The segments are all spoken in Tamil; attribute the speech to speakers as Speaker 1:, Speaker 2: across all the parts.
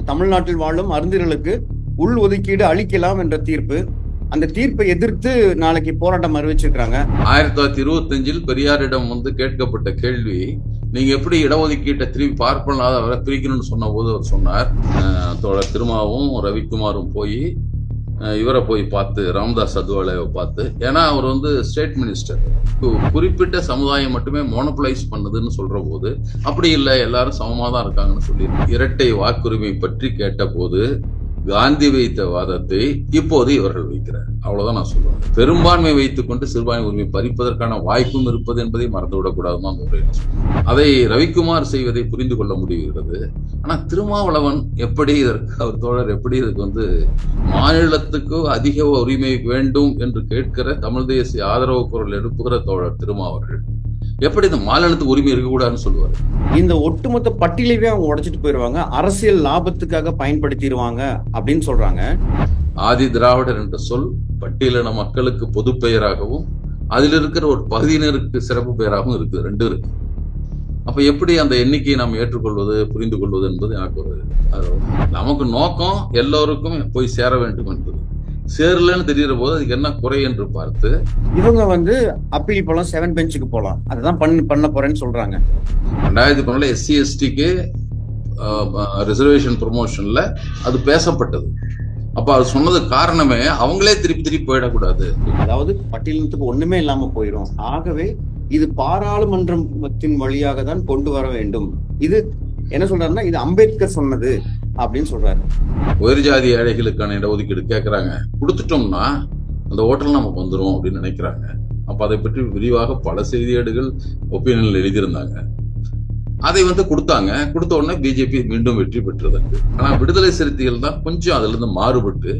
Speaker 1: தமிழ்நாட்டில் வாழும் அறிஞர்களுக்கு உள் ஒதுக்கீடு அளிக்கலாம் என்ற தீர்ப்பு. அந்த தீர்ப்பை எதிர்த்து நாளைக்கு போராட்டம் அறிவிச்சிருக்காங்க.
Speaker 2: 1925 பெரியாரிடம் கேட்கப்பட்ட கேள்வி, நீங்க எப்படி இடஒதுக்கீட்டை திரும்பி பார்ப்பனாத பிரிக்கணும்னு சொன்ன போது அவர் சொன்னார், தோழர் திருமாவும் ரவிக்குமாரும் போய் இவரை போய் பார்த்து, ராமதாஸ் அத்வாலேவை பார்த்து, ஏன்னா அவர் ஸ்டேட் மினிஸ்டர், குறிப்பிட்ட சமுதாயம் மட்டுமே மோனோபலைஸ் பண்ணுதுன்னு சொல்ற போது, அப்படி இல்லை எல்லாரும் சமமா தான் இருக்காங்கன்னு சொல்லி இரட்டை வாக்குரிமை பற்றி கேட்ட போது காந்தி வைத்த வாதத்தை இப்போது இவர்கள் வைக்கிறார். அவ்வளவுதான் நான் சொல்லுவேன். பெரும்பான்மை வைத்துக் கொண்டு சிறுபான்மை உரிமை பறிப்பதற்கான வாய்ப்பும் இருப்பது என்பதை மறந்துவிடக் கூடாதுதான். அதை ரவிக்குமார் செய்வதை புரிந்து கொள்ள முடிகிறது. ஆனா திருமாவளவன் எப்படி இதற்கு, அவர் தோழர் எப்படி இதுக்கு மாநிலத்துக்கு அதிக உரிமை வேண்டும் என்று கேட்கிற தமிழ் தேசிய ஆதரவு குரல் எழுப்புகிற தோழர் திருமாவர்கள் எப்படி இந்த மாநிலத்துக்கு உரிமை இருக்கக்கூடாதுன்னு சொல்லுவாரு.
Speaker 1: இந்த ஒட்டுமொத்த பட்டியலையே அவங்க உடைச்சிட்டு போயிருவாங்க, அரசியல் லாபத்துக்காக பயன்படுத்திடுவாங்க அப்படின்னு சொல்றாங்க.
Speaker 2: ஆதி திராவிடர் என்ற சொல் பட்டியலின மக்களுக்கு பொது பெயராகவும் அதில் இருக்கிற ஒரு பகுதியினருக்கு சிறப்பு பெயராகவும் இருக்கு, ரெண்டு இருக்கு. அப்ப எப்படி அந்த எண்ணிக்கையை நாம் ஏற்றுக்கொள்வது, புரிந்து கொள்வது என்பது எனக்கு நமக்கு நோக்கம் எல்லோருக்கும் போய் சேர வேண்டும் என்பது. சேரலன்னு தெரியற போது அதுக்கு என்ன குறை என்று பார்த்து
Speaker 1: இவங்க அப்பீல் போலாம், 7 பெஞ்சுக்கு போலாம், அதுதான் பண்ண போறேன்னு சொல்றாங்க.
Speaker 2: 2011 SC STக்கு ரிசர்வேஷன் ப்ரொமோஷன்ல அது பேசப்பட்டது. அப்ப அது சொன்னது காரணமே அவங்களே திருப்பி போயிடக்கூடாது.
Speaker 1: அதாவது பட்டியலினத்துக்கு ஒண்ணுமே இல்லாம போயிடும். ஆகவே இது பாராளுமன்றத்தின் வழியாக தான் கொண்டு வர வேண்டும். இது என்ன சொல்றாருன்னா, இது அம்பேத்கர் சொன்னது அப்படின்னு சொல்றாரு.
Speaker 2: உயர் ஜாதி ஏழைகளுக்கான இடஒதுக்கீடு கேட்கறாங்க, கொடுத்துட்டோம்னா அந்த ஓட்டல் நமக்கு வந்துடும் அப்படின்னு நினைக்கிறாங்க. அப்ப அதை பற்றி விரிவாக பல செய்தியேடுகள் ஒப்பீனியன்ல எழுதியிருந்தாங்க. அதை கொடுத்தாங்க. கொடுத்த உடனே பிஜேபி மீண்டும் வெற்றி பெற்றது. ஆனா விடுதலை சிறுத்தைகள் தான் கொஞ்சம் அதுல இருந்து மாறுபட்டு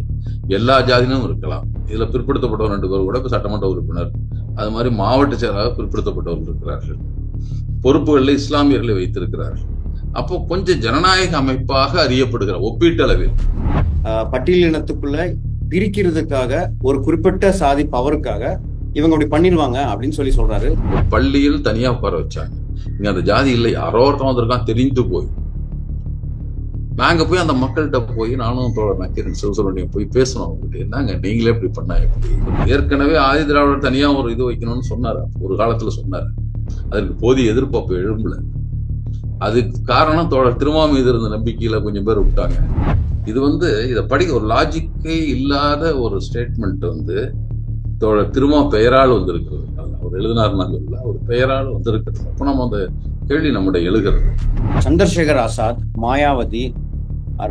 Speaker 2: எல்லா ஜாதியிலும் இருக்கலாம். இதுல பிற்படுத்தப்பட்டவர் 2 பேர் கூட சட்டமன்ற உறுப்பினர், அது மாதிரி மாவட்ட செயலாளர் பிற்படுத்தப்பட்டவர்கள் இருக்கிறார்கள், பொறுப்புகளில் இஸ்லாமியர்களை வைத்திருக்கிறார்கள். அப்போ கொஞ்சம் ஜனநாயக அமைப்பாக அறியப்படுகிற ஒப்பீட்டளவில்
Speaker 1: பட்டியலினத்துக்குள்ள பிரிக்கிறதுக்காக ஒரு குறிப்பிட்ட சாதி பவருக்காக இவங்க அப்படி பண்ணிடுவாங்க அப்படின்னு சொல்லி சொல்றாரு.
Speaker 2: பள்ளியில் தனியா உட்கார வச்சாங்க. இங்க அந்த ஜாதி இல்லை, யாரோ ஒருத்தன் வந்திருக்கான் தெரிந்து போய் நாங்க போய் அந்த மக்கள்கிட்ட போய், நானும் தோழர் நக்கீரன் சிவசுப்ரமணியம் போய் பேசணும். அவங்ககிட்ட என்னங்க நீங்களே இப்படி பண்ணா எப்படி? ஏற்கனவே ஆதி திராவிடர் தனியா ஒரு இது வைக்கணும்னு சொன்னாரு, ஒரு காலத்துல சொன்னாரு. அதற்கு போதிய எதிர்ப்பு எழும்பல. அதுக்கு காரணம் தோழர் திருமா மீது இருந்த நம்பிக்கையில கொஞ்சம் பேர் விட்டாங்க. இது இதை படிக்க ஒரு லாஜிக்கே இல்லாத ஒரு ஸ்டேட்மெண்ட் தோழர் திருமா பெயரால் வந்திருக்கிறது. அவர் எழுதினார்னா சொல்ல, ஒரு பெயரால் வந்திருக்கிறது. அப்ப நம்ம அந்த கேள்வி நம்முடைய எழுகிறது.
Speaker 1: சந்திரசேகர் ஆசாத், மாயாவதி,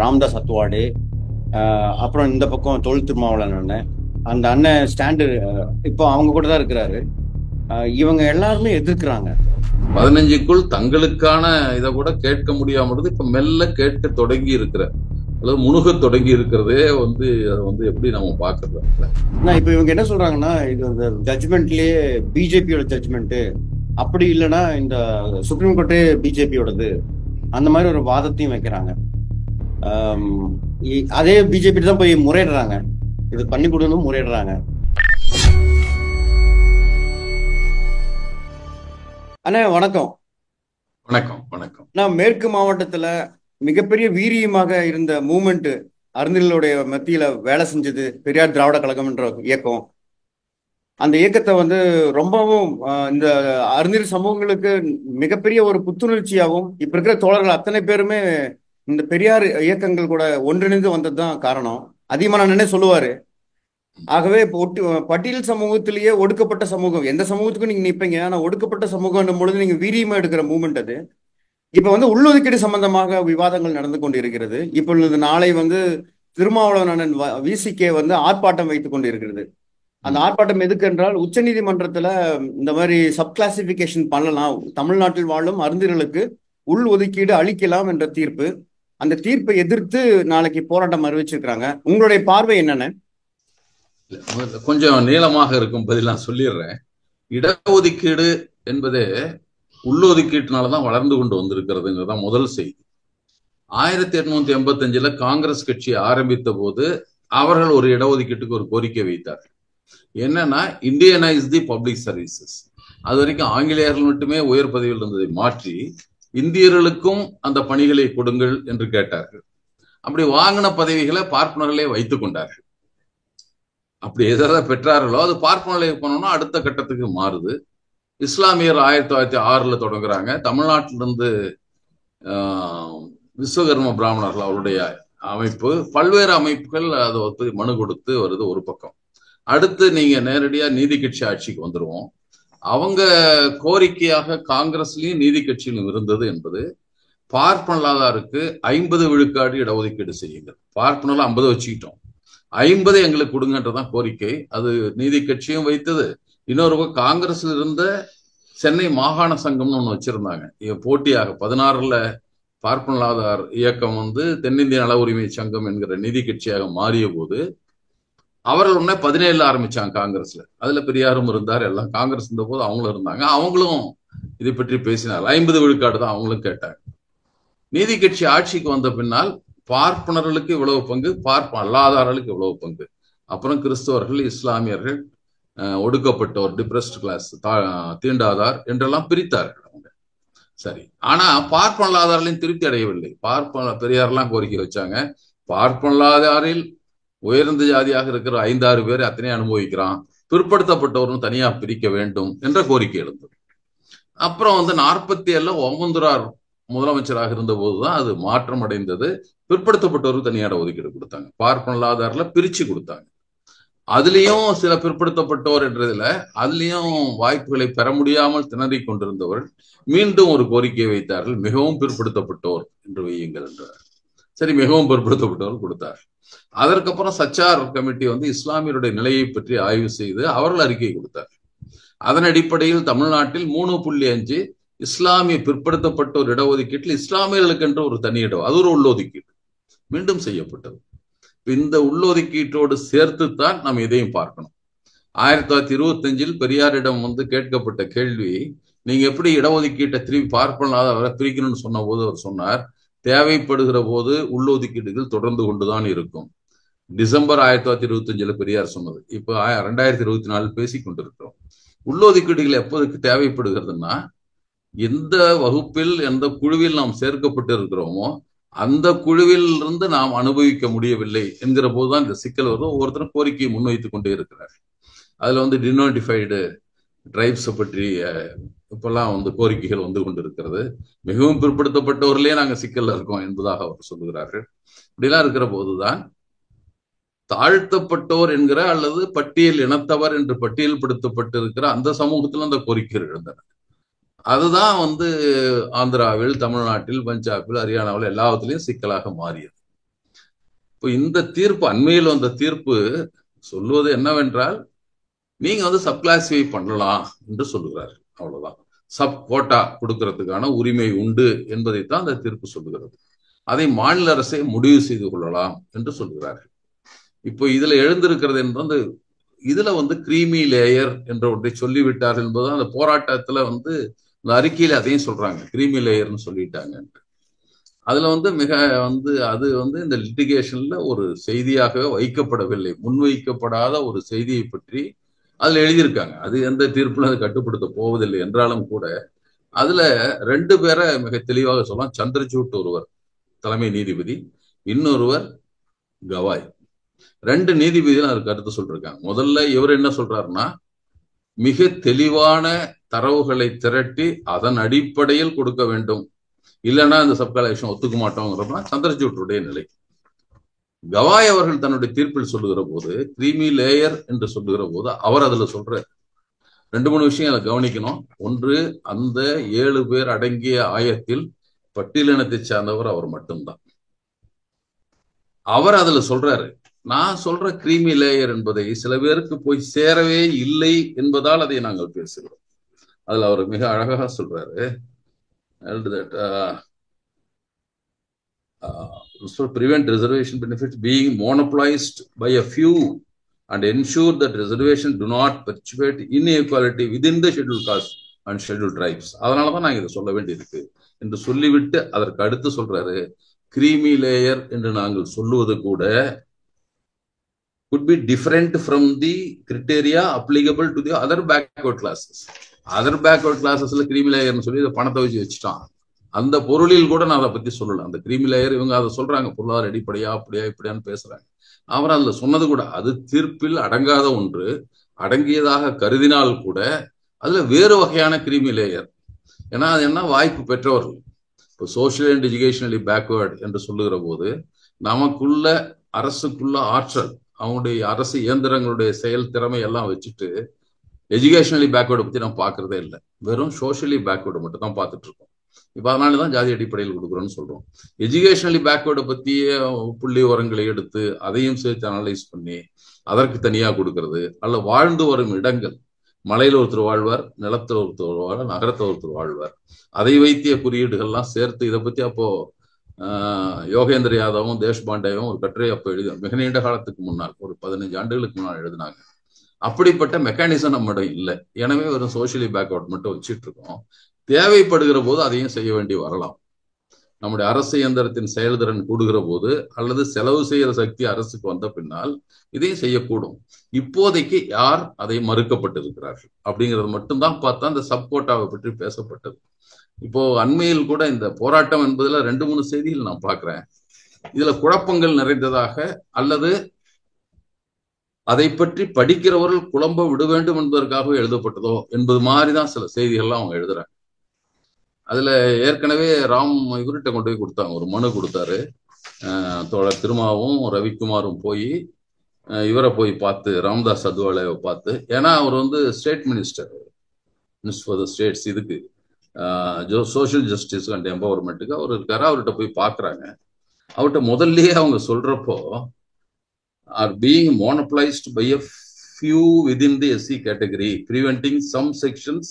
Speaker 1: ராமதாஸ் அத்வாலே, அப்புறம் இந்த பக்கம் தொல் திருமாவளவன் அந்த அண்ணன் ஸ்டாண்டு இப்போ அவங்க கூட தான் இருக்கிறாரு. இவங்க எல்லாருமே எதிர்க்கிறாங்க.
Speaker 2: 15க்குள் தங்களுக்கான இதை கூட கேட்க முடியாம இப்ப மெல்ல கேட்க தொடங்கி இருக்கிற, அல்லது முணுக தொடங்கி இருக்கிறதே அதை எப்படி நம்ம பாக்குறது.
Speaker 1: இப்ப இவங்க என்ன சொல்றாங்கன்னா, இது அந்த ஜட்ஜ்மெண்ட்லயே பிஜேபியோட ஜட்ஜ்மெண்ட், அப்படி இல்லைன்னா இந்த சுப்ரீம் கோர்ட்டே பிஜேபியோடது, அந்த மாதிரி ஒரு வாதத்தையும் வைக்கிறாங்க. அதே பிஜேபி தான் போய் முறையிடுறாங்க, இது பண்ணி கொடுக்கணும் முறையிடுறாங்க. அண்ணா வணக்கம்.
Speaker 2: வணக்கம். வணக்கம்.
Speaker 1: நான் மேற்கு மாவட்டத்துல மிகப்பெரிய வீரியமாக இருந்த மூவ்மெண்ட், அறிஞர்களுடைய மத்தியில வேலை செஞ்சது பெரியார் திராவிட கழகம் என்ற இயக்கம். அந்த இயக்கத்தை ரொம்பவும் இந்த அறிஞர் சமூகங்களுக்கு மிகப்பெரிய ஒரு புத்துணர்ச்சியாகவும், இப்ப இருக்கிற தோழர்கள் அத்தனை பேருமே இந்த பெரியார் இயக்கங்கள் கூட ஒன்றிணைந்து வந்ததுதான் காரணம். அதிகமா நான் சொல்லுவாரு. ஆகவே பட்டியல் சமூகத்திலேயே ஒடுக்கப்பட்ட சமூகம், எந்த சமூகத்துக்கும் நீங்க நிற்பீங்க, ஆனா ஒடுக்கப்பட்ட சமூகம் பொழுது நீங்க வீரியமா எடுக்கிற மூவ்மெண்ட் அது. இப்ப உள்ளொதுக்கீடு சம்பந்தமாக விவாதங்கள் நடந்து கொண்டு இருக்கிறது. இப்பொழுது நாளை திருமாவளவன் விசிகே ஆர்ப்பாட்டம் வைத்துக் கொண்டு இருக்கிறது. அந்த ஆர்ப்பாட்டம் எதுக்கு என்றால், உச்ச நீதிமன்றத்துல இந்த மாதிரி சப் கிளாசிபிகேஷன் பண்ணலாம், தமிழ்நாட்டில் வாழும் அறிஞர்களுக்கு உள் ஒதுக்கீடு அளிக்கலாம் என்ற தீர்ப்பு. அந்த தீர்ப்பை எதிர்த்து நாளைக்கு போராட்டம் அறிவிச்சிருக்கிறாங்க. உங்களுடைய பார்வை என்னென்ன?
Speaker 2: கொஞ்சம் நீளமாக இருக்கும் பதில் நான் சொல்லிடுறேன். இடஒதுக்கீடு என்பதே உள்ளொதுக்கீட்டினாலதான் வளர்ந்து கொண்டு வந்திருக்கிறதுங்கிறதான் முதல் செய்தி. 1885 காங்கிரஸ் கட்சி ஆரம்பித்த போது அவர்கள் ஒரு இடஒதுக்கீட்டுக்கு ஒரு கோரிக்கை வைத்தார்கள். என்னன்னா, இந்தியனைஸ் தி பப்ளிக் சர்வீசஸ். அது வரைக்கும் ஆங்கிலேயர்கள் மட்டுமே உயர் பதவியில் இருந்ததை மாற்றி இந்தியர்களுக்கும் அந்த பணிகளை கொடுங்கள் என்று கேட்டார்கள். அப்படி வாங்கின பதவிகளை பார்ப்பனர்களே வைத்துக் கொண்டார்கள். அப்படி எதை பெற்றார்களோ அது பார்ப்பனர்களே போனோம்னா அடுத்த கட்டத்துக்கு மாறுது. இஸ்லாமியர் 1906 தொடங்குறாங்க. தமிழ்நாட்டிலிருந்து விஸ்வகர்ம பிராமணர்கள் அவருடைய அமைப்பு, பல்வேறு அமைப்புகள் அதை ஒத்து மனு கொடுத்து வருது ஒரு பக்கம். அடுத்து நீங்க நேரடியா நீதி கட்சி ஆட்சிக்கு வந்துருவோம். அவங்க கோரிக்கையாக காங்கிரஸ்லயும் நீதி கட்சியிலும் இருந்தது என்பது பார்ப்பனலாதாருக்கு 50 விழுக்காடு இடஒதுக்கீடு செய்யுங்கள். பார்ப்பனல 50 வச்சுக்கிட்டோம், 50 எங்களுக்கு கொடுங்கன்றதான் கோரிக்கை. அது நீதி கட்சியும் வைத்தது. இன்னொரு காங்கிரஸ்ல இருந்த சென்னை மாகாண சங்கம்னு ஒண்ணு வச்சிருந்தாங்க. போட்டியாக 16ல பார்ப்பனலாதார் இயக்கம் தென்னிந்திய நல உரிமை சங்கம் என்கிற நீதி கட்சியாக மாறிய போது அவர்கள் உடனே 17ல ஆரம்பிச்சாங்க காங்கிரஸ்ல. அதுல பெரியாரும் இருந்தார், எல்லாம் காங்கிரஸ் இருந்த போது அவங்களும் இருந்தாங்க. அவங்களும் இதை பற்றி பேசினார். 50 விழுக்காடு தான் அவங்களும் கேட்டாங்க. நீதி கட்சி ஆட்சிக்கு வந்த பின்னால் பார்ப்பனர்களுக்கு இவ்வளவு பங்கு, பார்ப்பன அல்லாதார்களுக்கு இவ்வளவு பங்கு, அப்புறம் கிறிஸ்தவர்கள், இஸ்லாமியர்கள், ஒடுக்கப்பட்டோர், டிப்ரெஸ்ட் கிளாஸ், தீண்டாதார் என்றெல்லாம் பிரித்தார்கள் அவங்க. சரி, ஆனா பார்ப்பனலாதாரிலையும் திருப்தி அடையவில்லை. பெரியாரெல்லாம் கோரிக்கை வச்சாங்க, பார்ப்பனலாதாரில் உயர்ந்த ஜாதியாக இருக்கிற 5-6 பேர் அத்தனை அனுபவிக்கிறான், பிற்படுத்தப்பட்டவரும் தனியா பிரிக்க வேண்டும் என்ற கோரிக்கை எழுந்தது. அப்புறம் 47ல ஓமந்தூரார் முதலமைச்சராக இருந்த போதுதான் அது மாற்றம் அடைந்தது. பிற்படுத்தப்பட்டவருக்கு தனியாட ஒதுக்கீடு கொடுத்தாங்க, பார்ப்பனலாதாரில பிரிச்சு கொடுத்தாங்க. அதுலயும் சில பிற்படுத்தப்பட்டோர் என்றதுல அதுலயும் வாய்ப்புகளை பெற முடியாமல் திணறி கொண்டிருந்தவர்கள் மீண்டும் ஒரு கோரிக்கையை வைத்தார்கள், மிகவும் பிற்படுத்தப்பட்டோர் என்று வையுங்கள் என்றார். சரி, மிகவும் பிற்படுத்தப்பட்டோர் கொடுத்தார். அதற்கப்புறம் சச்சார் கமிட்டி இஸ்லாமியருடைய நிலையை பற்றி ஆய்வு செய்து அவர்கள் அறிக்கை கொடுத்தார். அதன் அடிப்படையில் தமிழ்நாட்டில் 3.5 இஸ்லாமிய பிற்படுத்தப்பட்டோர் இடஒதுக்கீட்டில் இஸ்லாமியர்களுக்கு என்று ஒரு தனி இடம், அது ஒரு உள்ளொதுக்கீடு மீண்டும் செய்யப்பட்டது. இந்த உள்ளொதுக்கீட்டோடு சேர்த்துத்தான் நாம் இதையும் பார்க்கணும். 1925 பெரியாரிடம் கேட்கப்பட்ட கேள்வி, நீங்க எப்படி இடஒதுக்கீட்டை திரும்பி பார்ப்பனலாதார பிரிக்கணும்னு சொன்ன போது அவர் சொன்னார், தேவைப்படுகிற போது உள்ளொதுக்கீடுகள் தொடர்ந்து கொண்டுதான் இருக்கும். டிசம்பர் 1925 பெரியார் சொன்னது. இப்ப 2024 பேசிக் கொண்டிருக்கிறோம். உள்ளொதுக்கீடுகள் எப்போதுக்கு தேவைப்படுகிறதுனா, எந்த வகுப்பில் எந்த குழுவில் நாம் சேர்க்கப்பட்டு இருக்கிறோமோ அந்த குழுவில் இருந்து நாம் அனுபவிக்க முடியவில்லை என்கிற போதுதான் இந்த சிக்கல் வரும். ஒவ்வொருத்தரும் கோரிக்கையை முன்வைத்துக் கொண்டே இருக்கிறார். அதுல டினோட்டிஃபைடு டிரைப்ஸ் பற்றி இப்பெல்லாம் கோரிக்கைகள் கொண்டிருக்கிறது. மிகவும் பிற்படுத்தப்பட்டவர்களே நாங்க சிக்கல்ல இருக்கோம் என்பதாக அவர் சொல்லுகிறார்கள். இப்படிலாம் இருக்கிற போதுதான் தாழ்த்தப்பட்டோர் என்கிற அல்லது பட்டியல் இனத்தவர் என்று பட்டியல்படுத்தப்பட்டிருக்கிற அந்த சமூகத்தில் அந்த கோரிக்கைகள் எழுந்தன. அதுதான் ஆந்திராவில், தமிழ்நாட்டில், பஞ்சாபில், ஹரியானாவில் எல்லாத்திலையும் சிக்கலாக மாறியது. இப்போ இந்த தீர்ப்பு, அண்மையில் வந்த தீர்ப்பு சொல்லுவது என்னவென்றால், நீங்க சப்கிளாசிஃபை பண்ணலாம் என்று சொல்லுகிறார். அவ்வளவுதான். சப் கோட்டா கொடுக்கறதுக்கான உரிமை உண்டு என்பதைத்தான் அந்த தீர்ப்பு சொல்லுகிறது. அதை மாநில அரசை முடிவு செய்து கொள்ளலாம் என்று சொல்லுகிறார்கள். இப்போ இதுல எழுந்திருக்கிறது என்பது இதுல கிரீமி லேயர் என்ற ஒன்றை சொல்லிவிட்டார்கள் என்பதுதான் அந்த போராட்டத்துல இந்த அறிக்கையில அதையும் சொல்றாங்க, கிரீமி லேயர்னு சொல்லிட்டாங்க. அதுல மிக அது இந்த லிட்டிகேஷன்ல ஒரு செய்தியாக வைக்கப்படவில்லை, முன்வைக்கப்படாத ஒரு செய்தியை பற்றி அதுல எழுதியிருக்காங்க. அது எந்த தீர்ப்புல அது கட்டுப்படுத்த போவதில்லை என்றாலும் கூட அதுல 2 பேரை மிக தெளிவாக சொல்லலாம். சந்திரசூட் ஒருவர் தலைமை நீதிபதி, இன்னொருவர் கவாய். 2 நீதிபதிகள் அது கருத்து சொல்றாங்க. முதல்ல இவர் என்ன சொல்றாருன்னா, மிக தெளிவான தரவுகளை திரட்டி அதன் அடிப்படையில் கொடுக்க வேண்டும், இல்லைன்னா இந்த சப்கலேஷன் ஒத்துக்க மாட்டோங்கிறப்ப சந்திரசூட்டுடைய நிலை. கவாய் அவர்கள் தன்னுடைய தீர்ப்பில் சொல்லுகிற போது, கிரீமி லேயர் என்று சொல்லுகிற போது அவர் அதுல சொல்ற 2-3 விஷயம் அதை கவனிக்கணும். ஒன்று, அந்த 7 பேர் அடங்கிய ஆயத்தில் பட்டியலினத்தை சார்ந்தவர் அவர் மட்டும்தான். அவர் அதுல சொல்றாரு, நான் சொல்ற கிரீமி லேயர் என்பதை சில பேருக்கு போய் சேரவே இல்லை என்பதால் அதை நாங்கள் பேசுகிறோம். அதுல அவர் மிக அழகாக சொல்றாரு, prevent reservation benefits being monopolized by a few and ensure that reservation do not perpetuate inequality within the scheduled caste and scheduled tribes. அதனாலதான் நாங்க இதை சொல்ல வேண்டியிருக்கு என்று சொல்லிவிட்டு அதற்கு அடுத்து சொல்றாரு, கிரீமி லேயர் என்று நாங்கள் சொல்லுவது கூட could be different from the criteria applicable to the other backward classes. Other backward clasesல கிரீமி லேயர்னு சொல்லி இதை பணத்தை வச்சுட்டான். அந்த பொருளில் கூட நான் அதை பத்தி சொல்லல. அந்த கிரீமி லேயர் இவங்க அதை சொல்றாங்க, பொருளாதார அடிப்படையா அப்படியா இப்படியான்னு பேசுறாங்க. அவர் அதுல சொன்னது கூட அது தீர்ப்பில் அடங்காத ஒன்று, அடங்கியதாக கருதினால் கூட அதுல வேறு வகையான கிரீமி லேயர். ஏன்னா அது என்ன, வாய்ப்பு பெற்றவர்கள். இப்போ சோசியல் அண்ட் எஜுகேஷனலி பேக்வேர்டு என்று சொல்லுகிற போது நமக்குள்ள அரசுக்குள்ள ஆற்றல், அவங்களுடைய அரசு இயந்திரங்களுடைய செயல் திறமை எல்லாம் வச்சுட்டு எஜுகேஷனலி பேக்வேர்டு பத்தி நம்ம பாக்குறதே இல்லை. வெறும் சோஷியலி பேக்வேர்டு மட்டும் தான் பார்த்துட்டு இருக்கோம். இப்ப அதனாலதான் ஜாதி அடிப்படையில் கொடுக்குறோம்னு சொல்றோம். எஜுகேஷனலி பேக்வேர்டை பத்திய புள்ளி உரங்களை எடுத்து அதையும் சேர்த்து அனலைஸ் பண்ணி அதற்கு தனியா கொடுக்கறது, அல்ல வாழ்ந்து வரும் இடங்கள், மலையில ஒருத்தர் வாழ்வார், நிலத்தில் ஒருத்தர் வாழ்வார், நகரத்தில் ஒருத்தர் வாழ்வார், அதை வைத்திய குறியீடுகள்லாம் சேர்த்து இதை பத்தி அப்போ யோகேந்திர யாதவும் தேஷ்பாண்டேவும் ஒரு கட்டுரை அப்போ எழுதி மிக நீண்ட காலத்துக்கு முன்னால், ஒரு 15 ஆண்டுகளுக்கு முன்னால் எழுதினாங்க. அப்படிப்பட்ட மெக்கானிசம் நம்மிடம் இல்லை. எனவே ஒரு சோசியலி பேக்வர்ட் மட்டும் வச்சுட்டு இருக்கோம். தேவைப்படுகிற போது அதையும் செய்ய வேண்டி வரலாம். நம்முடைய அரசு இயந்திரத்தின் செயல்திறன் கூடுகிற போது அல்லது செலவு செய்கிற சக்தி அரசுக்கு வந்த பின்னால் இதையும் செய்யக்கூடும். இப்போதைக்கு யார் அதை மறுக்கப்பட்டிருக்கிறார்கள் அப்படிங்கிறது மட்டும்தான் பார்த்தா இந்த சப்கோட்டாவை பற்றி பேசப்பட்டது. இப்போ அண்மையில் கூட இந்த போராட்டம் என்பதுல 2-3 செய்திகள் நான் பார்க்கிறேன். இதுல குழப்பங்கள் நிறைந்ததாக அல்லது அதை பற்றி படிக்கிறவர்கள் குழம்ப விட வேண்டும் என்பதற்காக எழுதப்பட்டதோ என்பது மாதிரிதான் சில செய்திகள்லாம் அவங்க எழுதுறாங்க. அதுல ஏற்கனவே ராம் இவர்கிட்ட கொண்டு போய் கொடுத்தாங்க, ஒரு மனு கொடுத்தாரு. தோழர் திருமாவும் ரவிக்குமாரும் போய் இவரை போய் பார்த்து, ராம்தாஸ் அத்வாலேவை பார்த்து, ஏன்னா அவர் வந்து state minister for the states, இதுக்கு சோசியல் ஜஸ்டிஸ் அண்ட் எம்பவர்மெண்ட்டுக்கு அவர் இருக்காரு. அவர்கிட்ட போய் பார்க்குறாங்க. அவர்கிட்ட முதல்லயே அவங்க சொல்றப்போ are being monopolized by a few within the SC category, preventing some sections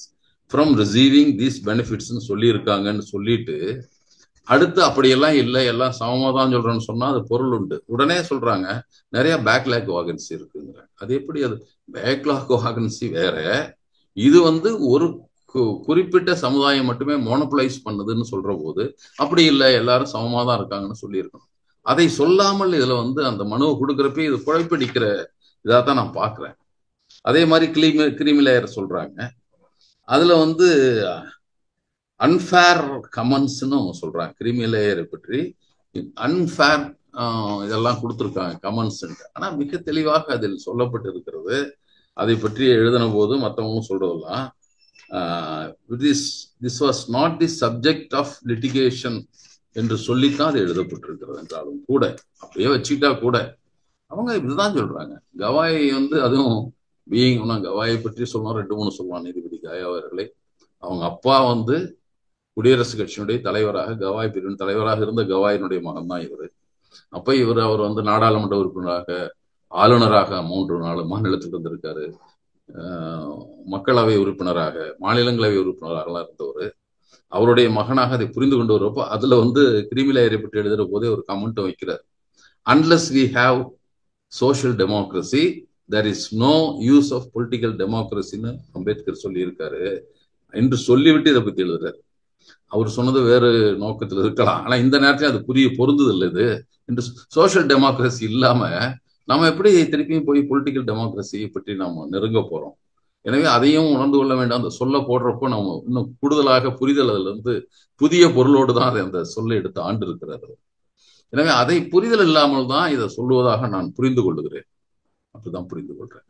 Speaker 2: from receiving these benefits சொல்லி இருக்காங்கன்னு சொல்லிட்டு, அடுத்து அப்படியெல்லாம் இல்லை, எல்லாம் சமமா தான் சொல்றேன்னு சொன்னா அது பொருள் உண்டு. உடனே சொல்றாங்க நிறைய பேக்லாக் வாகன்சி இருக்குங்கிற. அது எப்படி? அது பேக்லாக் வாகன்சி வேற, இது வந்து ஒரு குறிப்பிட்ட சமுதாயம் மட்டுமே மோனோபலைஸ் பண்ணுதுன்னு சொல்ற போது அப்படி இல்லை, எல்லாரும் சமமா தான் இருக்காங்கன்னு சொல்லியிருக்கணும். அதை சொல்லாமல் இதுல வந்து அந்த மனுவை கொடுக்குறப்ப இது குழப்பிடிக்கிற இதாக தான் நான் பார்க்குறேன். அதே மாதிரி கிரீமி லேயர் சொல்றாங்க. அதுல வந்து அன்ஃபேர் கமெண்ட்ஸ்ன்னு சொல்றாங்க. கிரீமி லேயரை பற்றி அன்ஃபேர் இதெல்லாம் கொடுத்துருக்காங்க கமெண்ட்ஸ். ஆனா மிக தெளிவாக அதில் சொல்லப்பட்டு இருக்கிறது. அதை பற்றி எழுதின போது மற்றவங்களும் சொல்றதெல்லாம் this was not the subject of litigation என்று சொல்லித்தான் அது எழுதப்பட்டிருக்கிறது என்றாலும் கூட, அப்படியே வச்சுக்கிட்டா கூட அவங்க இதுதான் சொல்றாங்க. கவாய் வந்து அதுவும் கவாயை பற்றி சொல்லணும், 2-3 சொல்லலாம். நீதிபதி கயா அவர்களை, அவங்க அப்பா வந்து குடியரசுக் கட்சியினுடைய தலைவராக, கவாய் பிரிவின் தலைவராக இருந்த கவாயினுடைய மகன் தான் இவர். அப்ப அவர் வந்து நாடாளுமன்ற உறுப்பினராக, ஆளுநராக 3 மாநிலத்தில் இருந்திருக்காரு, மக்களவை உறுப்பினராக, மாநிலங்களவை உறுப்பினராக இருந்தவர். அவருடைய மகனாக அதை புரிந்து கொண்டு வரப்போ அதுல வந்து கிரீமி லேயரை பற்றி எழுதுற போதே ஒரு கமெண்ட் வைக்கிறார். Unless we have social democracy there is no use of political டெமோக்ரஸின்னு அம்பேத்கர் சொல்லியிருக்காரு என்று சொல்லிவிட்டு இதை பத்தி எழுதுறாரு. அவர் சொன்னது வேறு நோக்கத்தில் இருக்கலாம், ஆனா இந்த நேரத்தில் அது பொருந்துதில்லை. இது என்று சோஷியல் டெமோக்ரஸி இல்லாம நம்ம எப்படி திருப்பியும் போய் பொலிட்டிக்கல் டெமோக்ரஸியை பற்றி நாம நெருங்க போறோம்? எனவே அதையும் உணர்ந்து கொள்ள வேண்டாம். அந்த சொல்ல போடுறப்போ நம்ம இன்னும் கூடுதலாக புரிதல் அதுல இருந்து புதிய பொருளோடு தான் அதை அந்த சொல்லை எடுத்து ஆண்டு இருக்கிறார். எனவே அதை புரிதல் இல்லாமல் தான் இதை சொல்லுவதாக நான் புரிந்து கொள்ளுகிறேன். அப்படிதான் புரிந்து கொள்றேன்.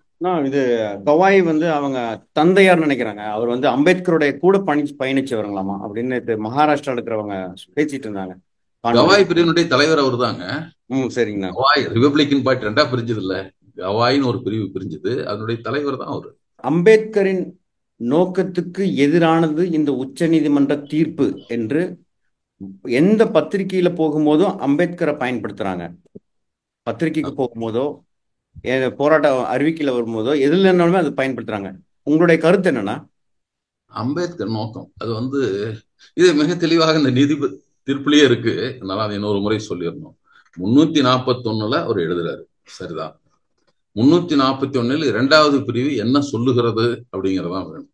Speaker 1: இது கவாய் வந்து அவங்க தந்தையார் நினைக்கிறாங்க. அவர் வந்து அம்பேத்கருடைய கூட பயணிச்சவர்களாமா அப்படின்னு மகாராஷ்டிரா இருக்கிறவங்க பேசிட்டு இருந்தாங்க.
Speaker 2: கவாய் பிரிவினுடைய தலைவர் அவர் தாங்க.
Speaker 1: சரிங்கண்ணா.
Speaker 2: கவாய் ரிபப்ளிகன் பார்ட்டி 2ஆ பிரிஞ்சது இல்ல, கவாயின்னு ஒரு பிரிவு பிரிஞ்சது, அதனுடைய தலைவர் தான் அவரு.
Speaker 1: அம்பேத்கரின் நோக்கத்துக்கு எதிரானது இந்த உச்ச நீதிமன்ற தீர்ப்பு என்று எந்த பத்திரிகையில போகும்போதும் அம்பேத்கரை பயன்படுத்துறாங்க. பத்திரிகைக்கு போகும்போதோ போராட்ட அறிவிக்கையில வரும்போதோ எதுல இருந்தாலுமே அது பயன்படுத்துறாங்க. உங்களுடைய கருத்து என்னன்னா?
Speaker 2: அம்பேத்கர் நோக்கம் அது வந்து இது மிக தெளிவாக இந்த நீதிபதி தீர்ப்புலயே இருக்கு. அதனால அதை இன்னொரு முறை சொல்லிடணும். 341 அவர் எழுதுறாரு, சரிதான். 341 2வது பிரிவு என்ன சொல்லுகிறது அப்படிங்கிறதான் வேணும்.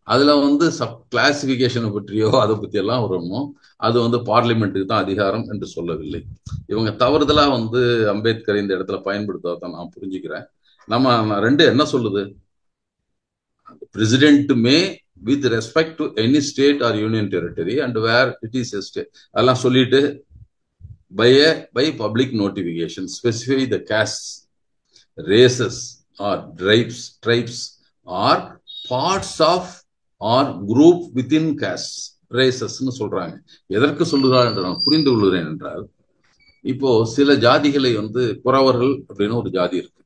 Speaker 2: அதுல வந்து கிளாசிபிகேஷனை பற்றியோ அதை பத்தி எல்லாம் வரணும். அது வந்து பார்லிமெண்ட்டுக்கு தான் அதிகாரம் என்று சொல்லவில்லை. இவங்க தவறுதலா வந்து அம்பேத்கர் இந்த இடத்துல பயன்படுத்தாதான் நான் புரிஞ்சுக்கிறேன். நம்ம 2 என்ன சொல்லுது? President May with respect to any state or union territory and where it is a state. அதெல்லாம் சொல்லிட்டு by public notification specify the castes, races or tribes or parts of or group within castes. ரேசஸ்ன்னு சொல்றாங்க. எதற்கு சொல்லுகிறார் என்று நான் புரிந்து கொள்கிறேன் என்றால், இப்போ சில ஜாதிகளை வந்து குறவர்கள் அப்படின்னு ஒரு ஜாதி இருக்கு,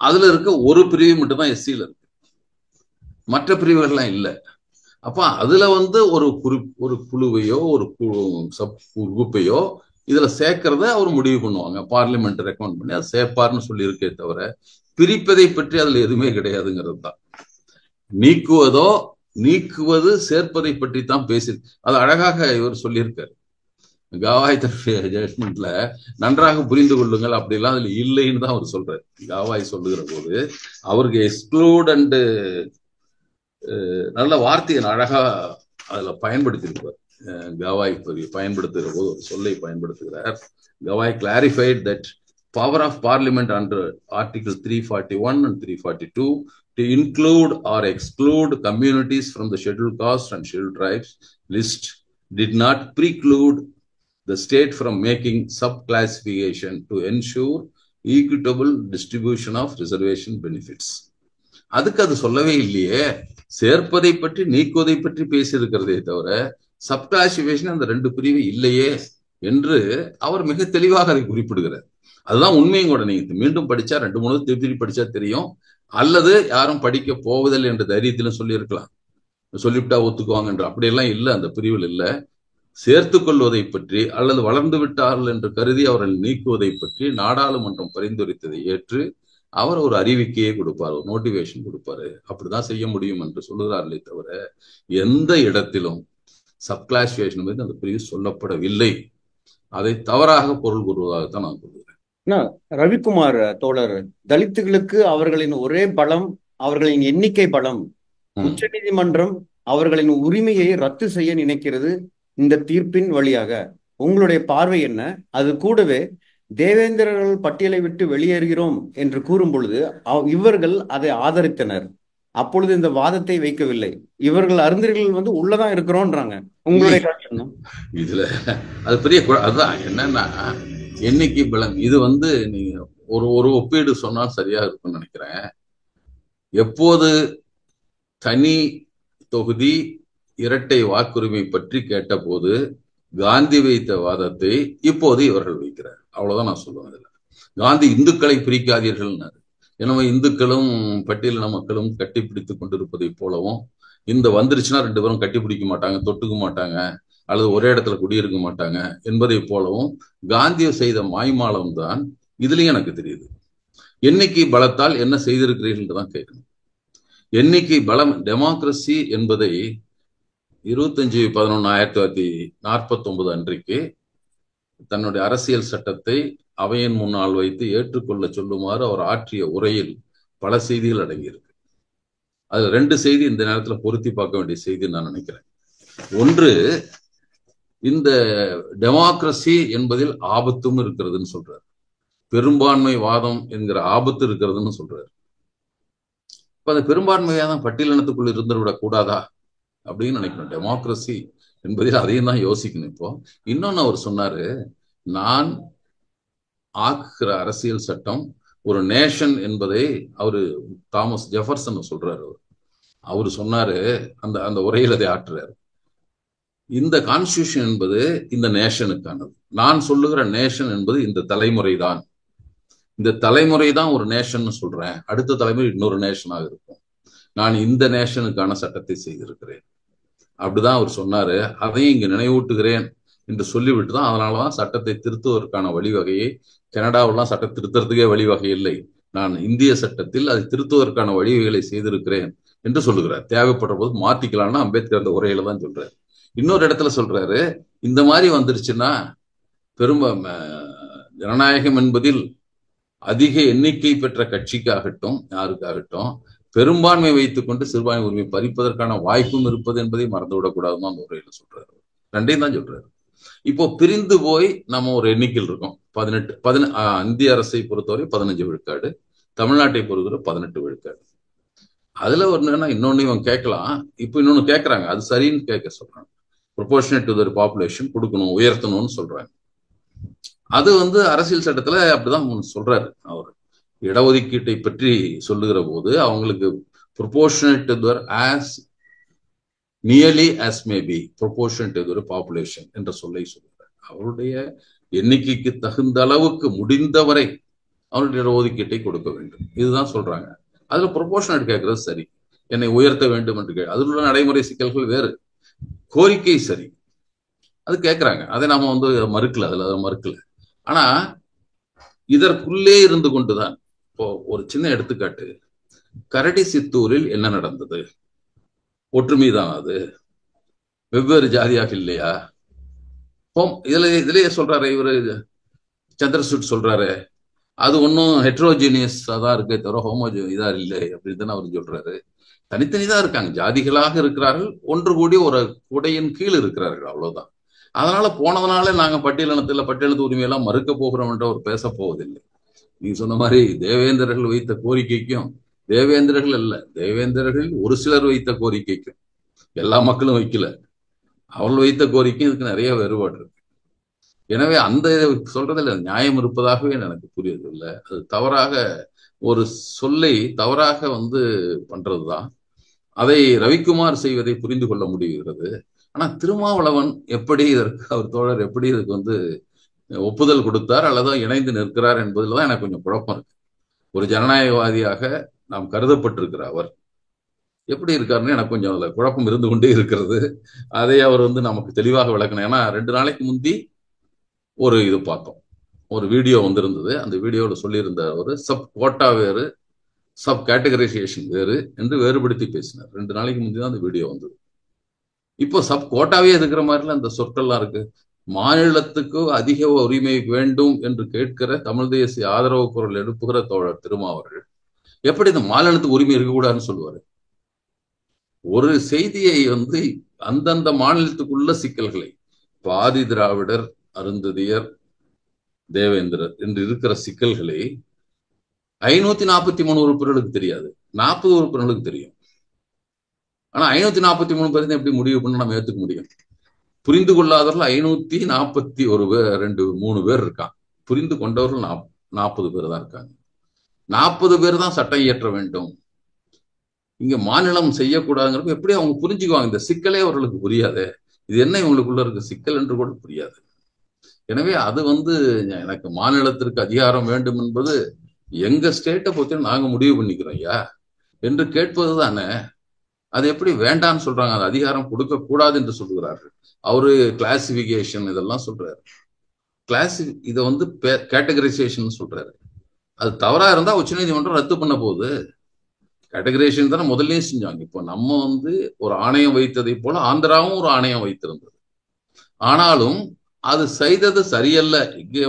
Speaker 2: அதுல இருக்க ஒரு பிரிவு மட்டும்தான் எஸ்சியில இருக்கு, மற்ற பிரிவுகள்லாம் இல்லை. அப்ப அதுல வந்து ஒரு குழுவையோ ஒரு சப் குரூப்பையோ இதுல சேர்க்கறத அவர் முடிவு பண்ணுவாங்க, பார்லிமெண்ட் ரெக்கமெண்ட் பண்ணி அதை சேர்ப்பார்னு சொல்லி இருக்கே தவிர பிரிப்பதை பற்றி அதுல எதுவுமே கிடையாதுங்கிறது தான். நீக்குவது சேர்ப்பதை பற்றி தான் பேசி, அது அழகாக இவர் சொல்லியிருக்காரு. காவாய் தன்னுடைய ஜட்மெண்ட்ல நன்றாக புரிந்து கொள்ளுங்கள் அப்படிலாம் அதுல இல்லைன்னு தான் அவர் சொல்றாரு. காவாய் சொல்லுகிற போது அவருக்கு எக்ஸ்க்ளூட் அண்ட் நல்ல வார்த்தையை அழகா அதுல பயன்படுத்தியிருப்பார். காவாய் பயன்படுத்துகிற போது ஒரு சொல்லை பயன்படுத்துகிறார். Gavai clarified that power of parliament under article 341 and 342 to include or exclude communities from the scheduled caste and scheduled tribes list did not preclude the state from making subclassification to ensure equitable distribution of reservation benefits. அதுக்கு அது சொல்லவே இல்லையே, சேர்ப்பதை பற்றி நீக்குவதை பற்றி பேசியிருக்கிறதே தவிர சப்கிளாசிபிகேஷன் அந்த ரெண்டு பிரிவு இல்லையே என்று அவர் மிக தெளிவாக அதை குறிப்பிடுகிறார். அதுதான் உண்மையும் கூட. நீங்க மீண்டும் படிச்சா 2-3 திருப்பி படிச்சா தெரியும், அல்லது யாரும் படிக்க போவதில்லை என்ற தைரியத்திலும் சொல்லி இருக்கலாம், சொல்லிவிட்டா ஒத்துக்குவாங்க என்று. அப்படியெல்லாம் இல்லை, அந்த பிரிவில் இல்லை. சேர்த்து கொள்வதை பற்றி அல்லது வளர்ந்து விட்டார்கள் என்று கருதி அவர்கள் நீக்குவதை பற்றி நாடாளுமன்றம் பரிந்துரைத்ததை ஏற்று அவர் ஒரு அறிவிக்கையை கொடுப்பார், ஒரு நோட்டிபிகேஷன் கொடுப்பாரு. அப்படிதான் செய்ய முடியும் என்று சொல்லுகிறார்களே தவிர எந்த இடத்திலும் சப்கிளாசிபிகேஷன் மீது அந்த பிரிவு சொல்லப்படவில்லை. அதை தவறாக பொருள் கூறுவதாகத்தான் நான் சொல்லுகிறேன்.
Speaker 1: ரவிக்குமார் தோழர், தலித்துகளுக்கு அவர்களின் ஒரே பலம் அவர்களின் எண்ணிக்கை பலம். உச்ச நீதிமன்றம் அவர்களின் உரிமையை ரத்து செய்ய நினைக்கிறது இந்த தீர்ப்பின் வழியாக. உங்களுடைய பார்வை என்ன? அது கூடவே தேவேந்திரர்கள் பட்டியலை விட்டு வெளியேறுகிறோம் என்று கூறும் பொழுது இவர்கள் அதை ஆதரித்தனர். அப்பொழுது இந்த வாதத்தை வைக்கவில்லை. இவர்கள் அறிஞர்கள் வந்து உள்ளதான் இருக்கிறோன்றாங்க. உங்களுடைய
Speaker 2: இதுல அது பெரிய அதுதான் என்னன்னா எண்ணிக்கை பலம். இது வந்து நீங்க ஒரு ஒப்பீடு சொன்னால் சரியா இருக்கும்னு நினைக்கிறேன். எப்போது தனி தொகுதி இரட்டை வாக்குரிமை பற்றி கேட்ட போது காந்தி வைத்த வாதத்தை இப்போது இவர்கள் வைக்கிறார். அவ்வளவுதான் நான் சொல்லுவேன். இதுல காந்தி இந்துக்களை பிரிக்காதீர்கள்னாரு. எனவே இந்துக்களும் பட்டியலின மக்களும் கட்டிப்பிடித்துக் கொண்டிருப்பதை போலவும், இந்த வந்துருச்சுன்னா 2 பேரும் கட்டிப்பிடிக்க மாட்டாங்க, தொட்டுக்க மாட்டாங்க, அல்லது ஒரே இடத்துல குடியிருக்க மாட்டாங்க என்பதை போலவும் காந்திய செய்த மாய்மாலம் தான் இதுலயும் எனக்கு தெரியுது. எண்ணிக்கை பலத்தால் என்ன செய்திருக்கிறீர்கள் தான் கேட்கணும். எண்ணிக்கை பலம், டெமோக்ரஸி என்பதை 25/11/1949 அன்றைக்கு தன்னுடைய அரசியல் சட்டத்தை அவையின் முன்னால் வைத்து ஏற்றுக்கொள்ள சொல்லுமாறு அவர் ஆற்றிய உரையில் பல செய்திகள் அடங்கியிருக்கு. அது 2 செய்தி இந்த நேரத்தில் பொருத்தி பார்க்க வேண்டிய செய்தி நான் நினைக்கிறேன். ஒன்று, இந்த டெமோக்ரஸி என்பதில் ஆபத்தும் இருக்கிறதுன்னு சொல்றாரு. பெரும்பான்மை வாதம் என்கிற ஆபத்து இருக்கிறதுன்னு சொல்றாரு. இப்ப அந்த பெரும்பான்மை வாதம் பட்டியலினத்துக்குள் இருந்துவிடக் கூடாதா அப்படின்னு நினைக்கணும். டெமோக்ரஸி என்பதில் அதையும் தான் யோசிக்கணும். இப்போ இன்னொன்னு அவர் சொன்னாரு, நான் ஆக்குகிற அரசியல் சட்டம் ஒரு நேஷன் என்பதை அவரு தாமஸ் ஜெஃபர்சன் சொல்றாரு. அவரு சொன்னாரு, அந்த உரையில் அதை ஆற்றுறாரு. இந்த கான்ஸ்டிடியூஷன் என்பது இந்த நேஷனுக்கானது. நான் சொல்லுகிற நேஷன் என்பது இந்த தலைமுறை தான். இந்த தலைமுறை தான் ஒரு நேஷன் சொல்றேன். அடுத்த தலைமுறை இன்னொரு நேஷனாக இருக்கும். நான் இந்த நேஷனுக்கான சட்டத்தை செய்திருக்கிறேன். அப்படிதான் அவர் சொன்னாரு. அதையும் இங்கு நினைவூட்டுகிறேன் என்று சொல்லிவிட்டு தான், அதனாலதான் சட்டத்தை திருத்துவதற்கான வழிவகையை, கனடாவெல்லாம் சட்டம் திருத்துறதுக்கே வழிவகை இல்லை, நான் இந்திய சட்டத்தில் அதை திருத்துவதற்கான வழிவகைகளை செய்திருக்கிறேன் என்று சொல்லுகிறார். தேவைப்படுற போது மாத்திக்கலாம்னா அம்பேத்கர் அந்த உரையில தான் சொல்றாரு. இன்னொரு இடத்துல சொல்றாரு, இந்த மாதிரி வந்துருச்சுன்னா ஜனநாயகம் என்பதில் அதிக எண்ணிக்கை பெற்ற கட்சிக்காகட்டும் யாருக்காகட்டும் பெரும்பான்மை வைத்துக் கொண்டு சிறுபான்மை உரிமை பறிப்பதற்கான வாய்ப்பும் இருப்பது என்பதை மறந்துவிடக்கூடாதுன்னு அந்த உரையில சொல்றாரு. 2ஐயும் தான் சொல்றாரு. இப்போ பிரிந்து போய் நம்ம ஒரு எண்ணிக்கையில் இருக்கோம். 18 இந்திய அரசை பொறுத்தவரை 15 விழுக்காடு, தமிழ்நாட்டை பொறுத்தவரை 18 விழுக்காடு. அதுல ஒண்ணுன்னா இன்னொன்னு இவன் கேட்கலாம், இப்ப இன்னொன்னு கேட்கறாங்க, அது சரின்னு கேட்க சொல்றாங்க. ப்ரொபோர்ஷனேட் டு தி பாப்புலேஷன் கொடுக்கணும், உயர்த்தணும்னு சொல்றாங்க. அது அரசியல் சட்டத்துல அப்படிதான் சொல்றாரு அவர். இடஒதுக்கீட்டை பற்றி சொல்லுகிற போது அவங்களுக்கு proportionate to as nearly as may be proportionate to population என்ற சொல்லை சொல்றார். அவருடைய எண்ணிக்கைக்கு தகுந்த அளவுக்கு முடிந்தவரை அவருடைய இடஒதுக்கீட்டை கொடுக்க வேண்டும், இதுதான் சொல்றாங்க. அதுல ப்ரொபோர்ஷனேட் கேட்கறது சரி, என்னை உயர்த்த வேண்டும் என்று அதில் உள்ள நடைமுறை சிக்கல்கள் வேறு, கோரிக்கை சரி, அது கேட்கறாங்க, அதை நாம மறுக்கல, அதுல மறுக்கல. ஆனா இதற்குள்ளே இருந்து கொண்டுதான் இப்போ ஒரு சின்ன எடுத்துக்காட்டு, கரடி சித்தூரில் என்ன நடந்தது? ஒற்றுமைதான், அது வெவ்வேறு ஜாதியாக இல்லையா? இதுலயே சொல்றாரு இவரு சந்திரசூட் சொல்றாரு, அது ஒன்னும் ஹெட்ரோஜீனியஸ் தான் இருக்கே தவிர ஹோமோஜி இதா இல்லை அப்படின்னு அவர் சொல்றாரு. தனித்தனிதான் இருக்காங்க, ஜாதிகளாக இருக்கிறார்கள், ஒன்று கூடி ஒரு குடையின் கீழ் இருக்கிறார்கள், அவ்வளவுதான். அதனால போனதுனால நாங்க பட்டியலினத்து உரிமையெல்லாம் மறுக்க போகிறோம் என்று அவர் பேச போவதில்லை. நீங்க சொன்ன மாதிரி தேவேந்திரர்கள் வைத்த கோரிக்கைக்கும், தேவேந்திரர்கள் அல்ல, தேவேந்திரர்கள் ஒரு சிலர் வைத்த கோரிக்கைக்கும், எல்லா மக்களும் வைக்கல, அவர்கள் வைத்த கோரிக்கையும் இதுக்கு நிறைய வேறுபாடு இருக்கு. எனவே அந்த சொல்றதுல நியாயம் இருப்பதாகவே எனக்கு புரியுது இல்லை. அது தவறாக ஒரு சொல்லை தவறாக பண்றதுதான். அதை ரவிக்குமார் செய்வதை புரிந்து கொள்ள முடிகிறது. ஆனா திருமாவளவன் எப்படி இதற்கு, அவர் தோழர் எப்படி இதுக்கு ஒப்புதல் கொடுத்தார் அல்லது இணைந்து நிற்கிறார் என்பதுலதான் எனக்கு கொஞ்சம் குழப்பம் இருக்கு. ஒரு ஜனநாயகவாதியாக நாம் கருதப்பட்டிருக்கிற அவர் எப்படி இருக்காருன்னு எனக்கு கொஞ்சம் அதுல குழப்பம் இருந்து கொண்டே இருக்கிறது. அதை அவர் நமக்கு தெளிவாக விளக்கணும். ஏன்னா 2 நாளைக்கு முந்தி ஒரு இது பார்த்தோம், ஒரு வீடியோ வந்திருந்தது. அந்த வீடியோவில் சொல்லியிருந்த ஒரு சப் கோட்டா வேறு, சப் கேட்டகரைசேஷன் வேறு என்று வேறுபடுத்தி பேசினார். 2 நாளைக்கு முந்தி தான் அந்த வீடியோ வந்தது. இப்போ சப் கோட்டாவே இருக்கிற மாதிரிலாம் அந்த சொற்கள்லாம் இருக்கு. மாநிலத்துக்கு அதிக உரிமை வேண்டும் என்று கேட்கிற தமிழ் தேசிய ஆதரவு குரல் எழுப்புகிற தோழர் திருமாவர்கள் எப்படி இந்த மாநிலத்துக்கு உரிமை இருக்கக்கூடாதுன்னு சொல்லுவாரு? ஒரு செய்தியை அந்தந்த மாநிலத்துக்குள்ள சிக்கல்களை, பாதி திராவிடர், அருந்ததியர், தேவேந்திரர் என்று இருக்கிற சிக்கல்களை 543 உறுப்பினர்களுக்கு தெரியாது, 40 உறுப்பினர்களுக்கு தெரியும். ஆனா 543 பேர் எப்படி முடிவு பண்ண நம்ம ஏத்துக்க முடியும்? புரிந்து கொள்ளாதவர்கள் 541 பேர், 2-3 பேர் இருக்காங்க. புரிந்து கொண்டவர்கள் 40 பேர் தான் இருக்காங்க. 40 பேர் தான் சட்டம் இயற்ற வேண்டும், இங்க மாநிலம் செய்யக்கூடாதுங்கிறப்ப எப்படி அவங்க புரிஞ்சுக்குவாங்க? இந்த சிக்கலே அவர்களுக்கு புரியாது. இது என்ன இவங்களுக்குள்ள இருக்க சிக்கல் என்று கூட புரியாது. எனவே அது எனக்கு மாநிலத்திற்கு அதிகாரம் வேண்டும் என்பது எங்க ஸ்டேட்டை பத்தி நாங்க முடிவு பண்ணிக்கிறோம் ஐயா என்று கேட்பது தானே. அது எப்படி வேண்டான்னு சொல்றாங்க? அது அதிகாரம் கொடுக்க கூடாது என்று சொல்கிறார்கள். அவரு கிளாசிபிகேஷன் இதெல்லாம் சொல்றாரு, இதை கேட்டகரைசேஷன் சொல்றாரு. அது தவறா இருந்தா உச்சநீதிமன்றம் ரத்து பண்ண போகுது. கேட்டகரைசேஷன் தானே முதல்லயே செஞ்சாங்க. இப்போ நம்ம ஒரு ஆணையம் வைத்ததை போல ஆந்திராவும் ஒரு ஆணையம் வைத்திருந்தது. ஆனாலும் அது செய்தது சரியல்ல. இங்கே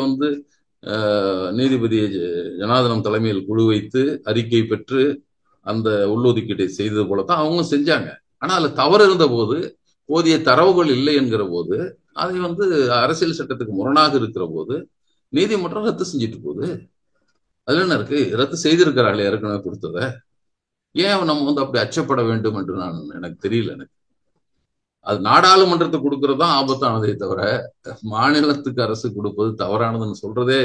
Speaker 2: நீதிபதி ஜனார்தனம் தலைமையில் குழு வைத்து அறிக்கை பெற்று அந்த உள்ளொதுக்கீட்டை செய்தது போலத்தான் அவங்க செஞ்சாங்க. ஆனா அதுல தவறு இருந்த போது, போதிய தரவுகள் இல்லை என்கிற போது, அதை அரசியல் சட்டத்துக்கு முரணாக இருக்கிற போது நீதிமன்றம் ரத்து செஞ்சுட்டு போகுது. அதுல என்ன இருக்கு? ரத்து செய்திருக்கிறார்களே ஏற்கனவே கொடுத்தத. ஏன் நம்ம அப்படி அச்சப்பட வேண்டும் என்று எனக்கு தெரியல. எனக்கு அது நாடாளுமன்றத்தை கொடுக்கறது தான் ஆபத்தானதே தவிர மாநிலத்துக்கு அரசு கொடுப்பது தவறானதுன்னு சொல்றதே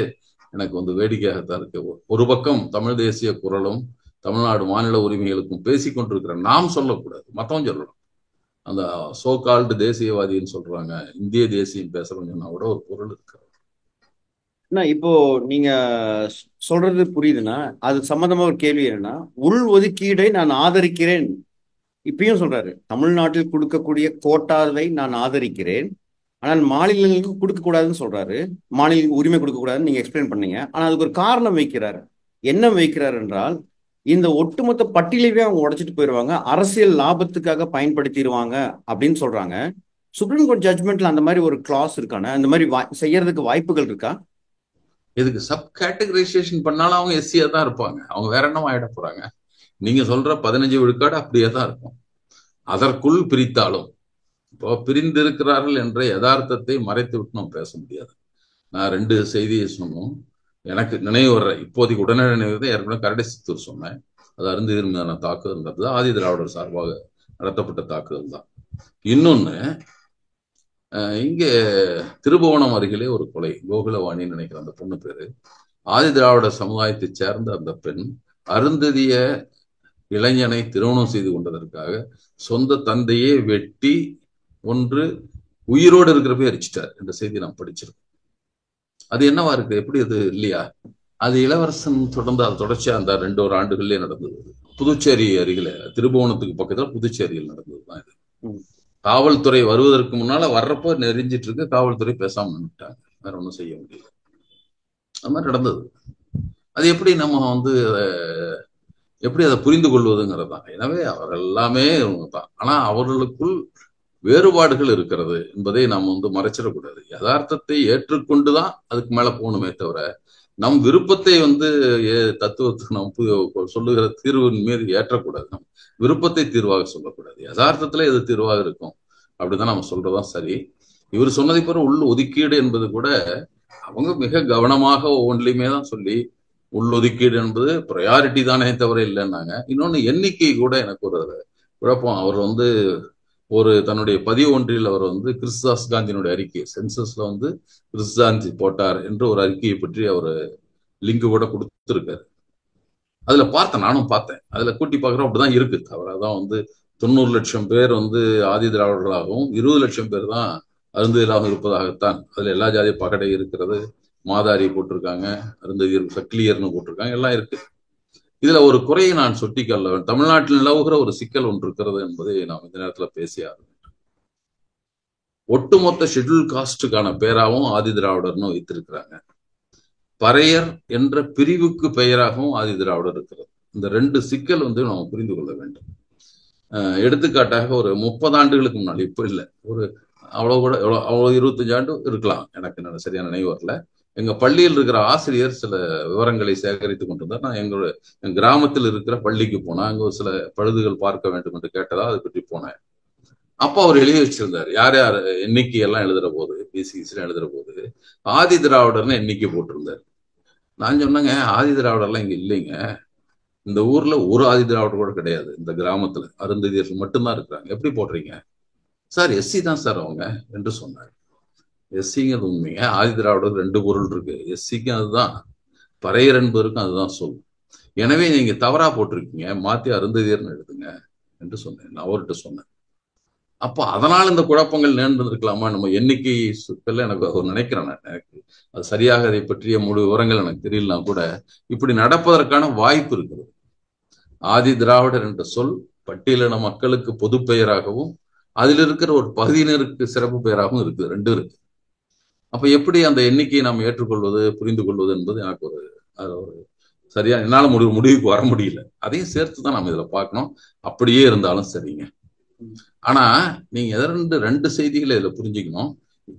Speaker 2: எனக்கு வேடிக்கையாகத்தான் இருக்கு. ஒரு பக்கம் தமிழ் தேசிய குரலும் தமிழ்நாடு மாநில உரிமைகளுக்கும் பேசிக்கொண்டிருக்கிற நாம் சொல்லக்கூடாது, மத்தவங்க சொல்லணும். அந்த சோ கால்டு தேசியவாதின்னு சொல்றாங்க, இந்திய தேசியம் பேசுறோம்னா கூட ஒரு பொருள் இருக்கு.
Speaker 1: இப்போ நீங்க சொல்றது புரியுதுன்னா, அது சம்பந்தமா ஒரு கேள்வி என்னன்னா, உள் ஒதுக்கீடை நான் ஆதரிக்கிறேன் இப்பயும் சொல்றாரு. தமிழ்நாட்டில் கொடுக்கக்கூடிய கோட்டாவை நான் ஆதரிக்கிறேன், ஆனால் மாநிலங்களுக்கு கொடுக்க கூடாதுன்னு சொல்றாரு. மாநில உரிமை கொடுக்க கூடாதுன்னு நீங்க எக்ஸ்பிளைன் பண்ணீங்க. ஆனா அதுக்கு ஒரு காரணம் வைக்கிறார். என்ன வைக்கிறார் என்றால், இந்த ஒட்டுமொத்த பட்டியலையே அவங்க உடைச்சிட்டு போயிடுவாங்க, அரசியல் லாபத்துக்காக பயன்படுத்திடுவாங்க அப்படின்னு சொல்றாங்க. சுப்ரீம் கோர்ட் ஜட்மெண்ட்ல அந்த மாதிரி ஒரு கிளாஸ் இருக்கானே, அந்த மாதிரி செய்யறதுக்கு வாய்ப்புகள் இருக்கா?
Speaker 2: இதுக்கு சப் கேட்டகரைசேஷன் பண்ணாலும் அவங்க எஸ்சியா தான் இருப்பாங்க, அவங்க வேற என்ன ஆயிட போறாங்க? நீங்க சொல்ற 15 விழுக்காடு அப்படியே தான் இருக்கும். அதற்குள் பிரித்தாலும் இப்போ பிரிந்திருக்கிறார்கள் என்ற யதார்த்தத்தை மறைத்து விட்டு நம்ம பேச முடியாது. நான் 2 செய்தியை சொன்னோம், எனக்கு நினைவு வர்ற இப்போதைக்கு உடனடி நினைவு தான் ஏற்கனவே கரடி சித்தூர் சொன்னேன். அது அருந்ததியர் மீதான தாக்குதல் ஆதி திராவிடர் சார்பாக நடத்தப்பட்ட தாக்குதல் தான். இன்னொன்னு, இங்கே திருபுவனம் அருகிலே ஒரு கொலை, கோகுலவாணின்னு நினைக்கிற அந்த பொண்ணு பேரு. ஆதி திராவிட சமுதாயத்தை சேர்ந்த அந்த பெண் அருந்ததிய இளைஞனை திருமணம் செய்து கொண்டதற்காக சொந்த தந்தையே வெட்டி ஒன்று உயிரோடு இருக்கிறப்ப எரிச்சிட்டார் என்ற செய்தி நாம் படிச்சிருக்கோம். அது என்னவா இருக்கு? எப்படி அது இல்லையா? அது இளவரசன் தொடர்ந்து அது தொடர்ச்சியா அந்த 2 ஆண்டுகள்லயே நடந்தது. புதுச்சேரி அருகில, திருபுவனத்துக்கு பக்கத்துல புதுச்சேரியில் நடந்ததுதான் இது. காவல்துறை வருவதற்கு முன்னால வர்றப்போ நெறிஞ்சிட்டு இருக்கு, காவல்துறை பேசாம நின்னுட்டாங்க, வேற ஒன்றும் செய்ய முடியல. அது மாதிரி நடந்தது. அது எப்படி நம்ம எப்படி அதை புரிந்து கொள்வதுங்கிறது தான். எனவே அவர்கள் எல்லாமே தான். ஆனா அவர்களுக்குள் வேறுபாடுகள் இருக்கிறது என்பதை நாம் மறைச்சிடக்கூடாது. யதார்த்தத்தை ஏற்றுக்கொண்டுதான் அதுக்கு மேல போகணுமே தவிர, நம் விருப்பத்தை தத்துவத்துக்கு நாம் சொல்லுகிற தீர்வின் மீது ஏற்றக்கூடாது. நம் விருப்பத்தை தீர்வாக சொல்லக்கூடாது. யதார்த்தத்துல எது தீர்வாக இருக்கும் அப்படிதான் நம்ம சொல்றதுதான் சரி. இவர் சொன்னதை போல உள் ஒதுக்கீடு என்பது கூட அவங்க மிக கவனமாக ஒவ்வொன்றிலையுமே தான் சொல்லி, உள்ளொதுக்கீடு என்பது ப்ரையாரிட்டி தானே தவிர இல்லைன்னாங்க. இன்னொன்னு, எண்ணிக்கை கூட எனக்கு ஒரு குழப்பம். அவர் ஒரு தன்னுடைய பதிவு ஒன்றில் அவர் கிறிஸ்தாஸ் காந்தியினுடைய அறிக்கை, சென்சஸ்ல கிறிஸ்தாந்தி போட்டார் என்று ஒரு அறிக்கையை பற்றி அவர் லிங்க் கூட கொடுத்திருக்காரு. அதுல பார்த்தேன், நானும் பார்த்தேன். அதுல கூட்டி பார்க்குறோம், அப்படிதான் இருக்கு. அவராதான் 90 லட்சம் பேர் ஆதி திராவிடர்களாகவும் 20 லட்சம் பேர் தான் அருந்ததியர்களாக இருப்பதாகத்தான். அதுல எல்லா ஜாதி பகடை இருக்கிறது, மாதாரி போட்டிருக்காங்க, அருந்ததியர் சக்கிலியர்னு போட்டிருக்காங்க, எல்லாம் இருக்கு. இதுல ஒரு குறையை நான் சுட்டிக்கொள்ள வேண்டும். தமிழ்நாட்டில் நிலவுகிற ஒரு சிக்கல் ஒன்று இருக்கிறது என்பதை நாம் இந்த நேரத்துல பேசியார். ஒட்டுமொத்த ஷெட்யூல் காஸ்டுக்கான பேராகவும் ஆதி திராவிடர்னு வைத்திருக்கிறாங்க. பறையர் என்ற பிரிவுக்கு பெயராகவும் ஆதி திராவிடர் இருக்கிறது. இந்த 2 சிக்கல் நாம் புரிந்து கொள்ள வேண்டும். எடுத்துக்காட்டாக ஒரு 30 ஆண்டுகளுக்கு முன்னாடி, இப்ப இல்லை, ஒரு அவ்வளவு கூட அவ்வளவு 25 ஆண்டு இருக்கலாம், எனக்கு சரியான நினைவு வரல. எங்க பள்ளியில் இருக்கிற ஆசிரியர் சில விவரங்களை சேகரித்துக் கொண்டிருந்தார். நான் எங்க கிராமத்தில் இருக்கிற பள்ளிக்கு போனேன். அங்க ஒரு சில பழுதுகள் பார்க்க வேண்டும் என்று கேட்டதா அதை பற்றி போனேன். அப்போ அவர் எழுதி வச்சிருந்தார், யார் யார் எண்ணிக்கை எல்லாம் எழுதுற போது, பிசிசி எழுதுற போது ஆதி திராவிடர்னு எண்ணிக்கை போட்டிருந்தார். நான் சொன்னேங்க, ஆதி திராவிடர்லாம் இங்க இல்லைங்க, இந்த ஊர்ல ஒரு ஆதி திராவிடர் கூட கிடையாது, இந்த கிராமத்துல அருந்ததியர்கள் மட்டும்தான் இருக்கிறாங்க, எப்படி போடுறீங்க? சார் எஸ்சி தான் சார் அவங்க என்று சொன்னார். எஸ்சிங்கிறது உண்மைங்க. ஆதி திராவிடர் 2 பொருள் இருக்கு. எஸ்சிக்கும் அதுதான், பறையர் என்பதற்கும் அதுதான் சொல். எனவே நீங்க தவறா போட்டிருக்கீங்க, மாத்தி அருந்ததியர்னு எழுதுங்க என்று சொன்னேன். நான் அவர்கிட்ட சொன்னேன். அப்போ அதனால இந்த குழப்பங்கள் நேர்ந்திருக்கலாமா? நம்ம எண்ணிக்கை சுக்கல்ல எனக்கு நினைக்கிறேன். எனக்கு அது சரியாக அதை பற்றிய முழு விவரங்கள் எனக்கு தெரியலனா கூட இப்படி நடப்பதற்கான வாய்ப்பு இருக்கிறது. ஆதி திராவிடர் என்ற சொல் பட்டியலின மக்களுக்கு பொது பெயராகவும் அதில் இருக்கிற ஒரு பகுதியினருக்கு சிறப்பு பெயராகவும் இருக்கு, 2 இருக்கு. அப்ப எப்படி அந்த எண்ணிக்கையை நாம் ஏற்றுக்கொள்வது, புரிந்து கொள்வது என்பது எனக்கு ஒரு சரியா என்னால முடிவுக்கு வர முடியல. அதையும் சேர்த்துதான் நம்ம இதுல பார்க்கணும். அப்படியே இருந்தாலும் சரிங்க. ஆனா நீங்க 2 செய்திகளை இதுல புரிஞ்சுக்கணும்.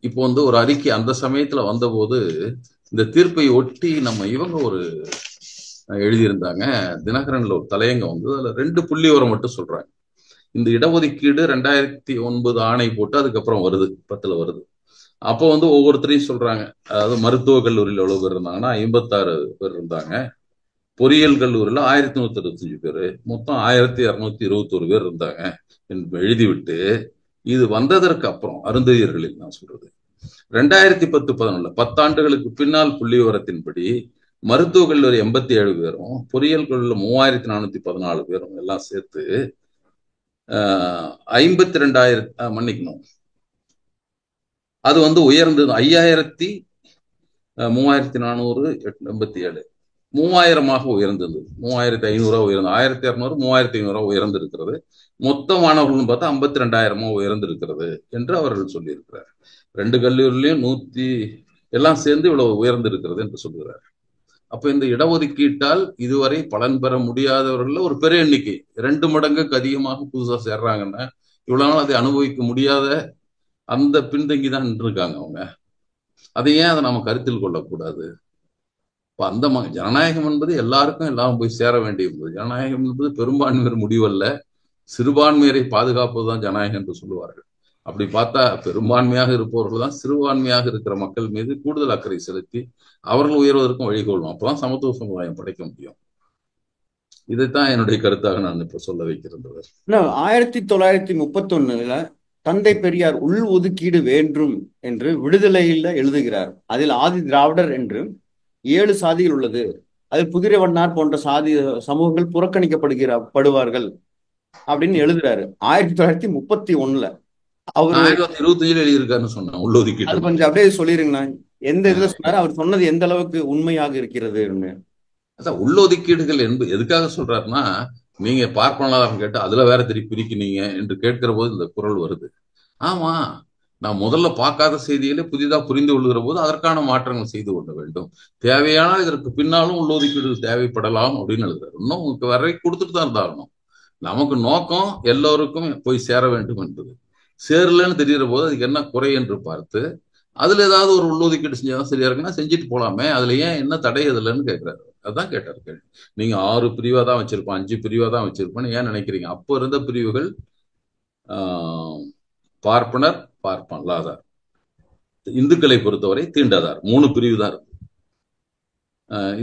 Speaker 2: இப்போ ஒரு அறிக்கை அந்த சமயத்துல வந்தபோது இந்த தீர்ப்பை ஒட்டி இவங்க ஒரு எழுதியிருந்தாங்க. தினகரன்ல ஒரு தலையங்கம் அதுல 2 புள்ளி விவரம் மட்டும் சொல்றாங்க. இந்த இடஒதுக்கீடு 2009 ஆணை போட்டு அதுக்கப்புறம் வருது, 10ல் வருது. அப்போ ஒவ்வொருத்தரையும் சொல்றாங்க. அதாவது மருத்துவக் கல்லூரியில் எவ்வளவு பேர் இருந்தாங்கன்னா 56 பேர் இருந்தாங்க. பொறியியல் கல்லூரியில 1165 பேர், மொத்தம் 1221 பேர் இருந்தாங்க என்று எழுதிவிட்டு, இது வந்ததற்கு அப்புறம் அருந்ததியர்களில் நான் சொல்றது 2010-11 10 ஆண்டுகளுக்கு பின்னால் புள்ளி விவரத்தின்படி மருத்துவக் கல்லூரி 87 பேரும், பொறியியல் கல்லூரியில் 3414 பேரும் எல்லாம் சேர்த்து 52,000 மன்னிக்கணும், அது உயர்ந்தது 3487 3000 உயர்ந்தது. 3500 உயர்ந்து 1200 3500 உயர்ந்து இருக்கிறது. மொத்த மாணவர்கள் பார்த்தா 52,000 உயர்ந்து இருக்கிறது என்று அவர்கள் சொல்லியிருக்கிறார். 2 கல்லூரிலையும் 100 எல்லாம் சேர்ந்து இவ்வளவு உயர்ந்து இருக்கிறது என்று சொல்கிறார். அப்ப இந்த இடஒதுக்கீட்டால் இதுவரை பலன் பெற முடியாதவர்கள் ஒரு பெரிய எண்ணிக்கை, 2 மடங்குக்கு அதிகமாக புதுசா சேர்றாங்கன்னா இவ்வளவு நாள் அதை அனுபவிக்க முடியாத அந்த பின்தங்கிதான் நின்றுருக்காங்க அவங்க. அதை ஏன் அதை நம்ம கருத்தில் கொள்ளக்கூடாது? இப்ப அந்த ஜனநாயகம் என்பது எல்லாருக்கும் எல்லாம் போய் சேர வேண்டியது. ஜனநாயகம் என்பது பெரும்பான்மையர் முடிவல்ல, சிறுபான்மையரை பாதுகாப்பதுதான் ஜனநாயகம் என்று சொல்லுவார்கள். அப்படி பார்த்தா பெரும்பான்மையாக இருப்பவர்கள் தான் சிறுபான்மையாக இருக்கிற மக்கள் மீது கூடுதல் அக்கறை செலுத்தி அவர்கள் உயர்வதற்கும் வழிகொள்ளும். அப்பதான் சமத்துவ சமுதாயம் படைக்க முடியும். இதைத்தான் என்னுடைய கருத்தாக நான் இப்ப சொல்ல வைக்கிறேன்.
Speaker 1: 1931 தந்தை பெரியார் உள் ஒதுக்கீடு வேண்டும் என்று விடுதலையில் எழுதுகிறார். அதில் ஆதி திராவிடர் என்று 7 சாதிகள் உள்ளது, அதில் குதிரை வண்ணார் போன்ற சாதி சமூகங்கள் புறக்கணிக்கப்படுவார்கள் அப்படின்னு எழுதுறாரு 1931. அவரு
Speaker 2: 1925 எழுதியிருக்காருன்னு சொன்னேன்
Speaker 1: அது
Speaker 2: உள்ளொதுக்கீட்டு.
Speaker 1: கொஞ்சம் அப்படியே சொல்லிருங்கண்ணா, எந்த இதுல சொன்னாரு, அவர் சொன்னது எந்த அளவுக்கு உண்மையாக இருக்கிறது?
Speaker 2: அதான் உள்ளொதுக்கீடுகள் என்பது எதுக்காக சொல்றாருன்னா, நீங்க பார்ப்பனலாம் கேட்டு அதுல வேற திருப்பி பிரிக்கினீங்க என்று கேட்கிற போது இந்த குரல் வருது. ஆமா, நான் முதல்ல பார்க்காத செய்திகளை புதிதாக புரிந்து கொள்கிற போது அதற்கான மாற்றங்கள் செய்து கொள்ள வேண்டும். தேவையானால் இதற்கு பின்னாலும் உள்ளொதுக்கீடு தேவைப்படலாம் அப்படின்னு எழுதுறாரு. இன்னும் உங்களுக்கு வரை கொடுத்துட்டு தான் இருந்தாலும் நமக்கு நோக்கம் எல்லோருக்கும் போய் சேர வேண்டும் என்பது. சேரலன்னு தெரிகிற போது அதுக்கு என்ன குறை என்று பார்த்து அதுல ஏதாவது ஒரு உள்ளொதுக்கீடு செஞ்சாதான் சரியா இருக்குன்னா செஞ்சுட்டு போலாமே, அதுல ஏன் என்ன தடை எதுலன்னு கேட்கிறாரு. அதான் கேட்டாரு கேள்வி. நீங்க 6 பிரிவா தான் வச்சிருப்போம், 5 பிரிவா தான் வச்சிருப்போம்னு ஏன் நினைக்கிறீங்க? அப்போ இருந்த பிரிவுகள் பார்ப்பனர், பார்ப்பனலாதார், இந்துக்களை பொறுத்தவரை தீண்டாதார், 3 பிரிவு தான் இருக்கு.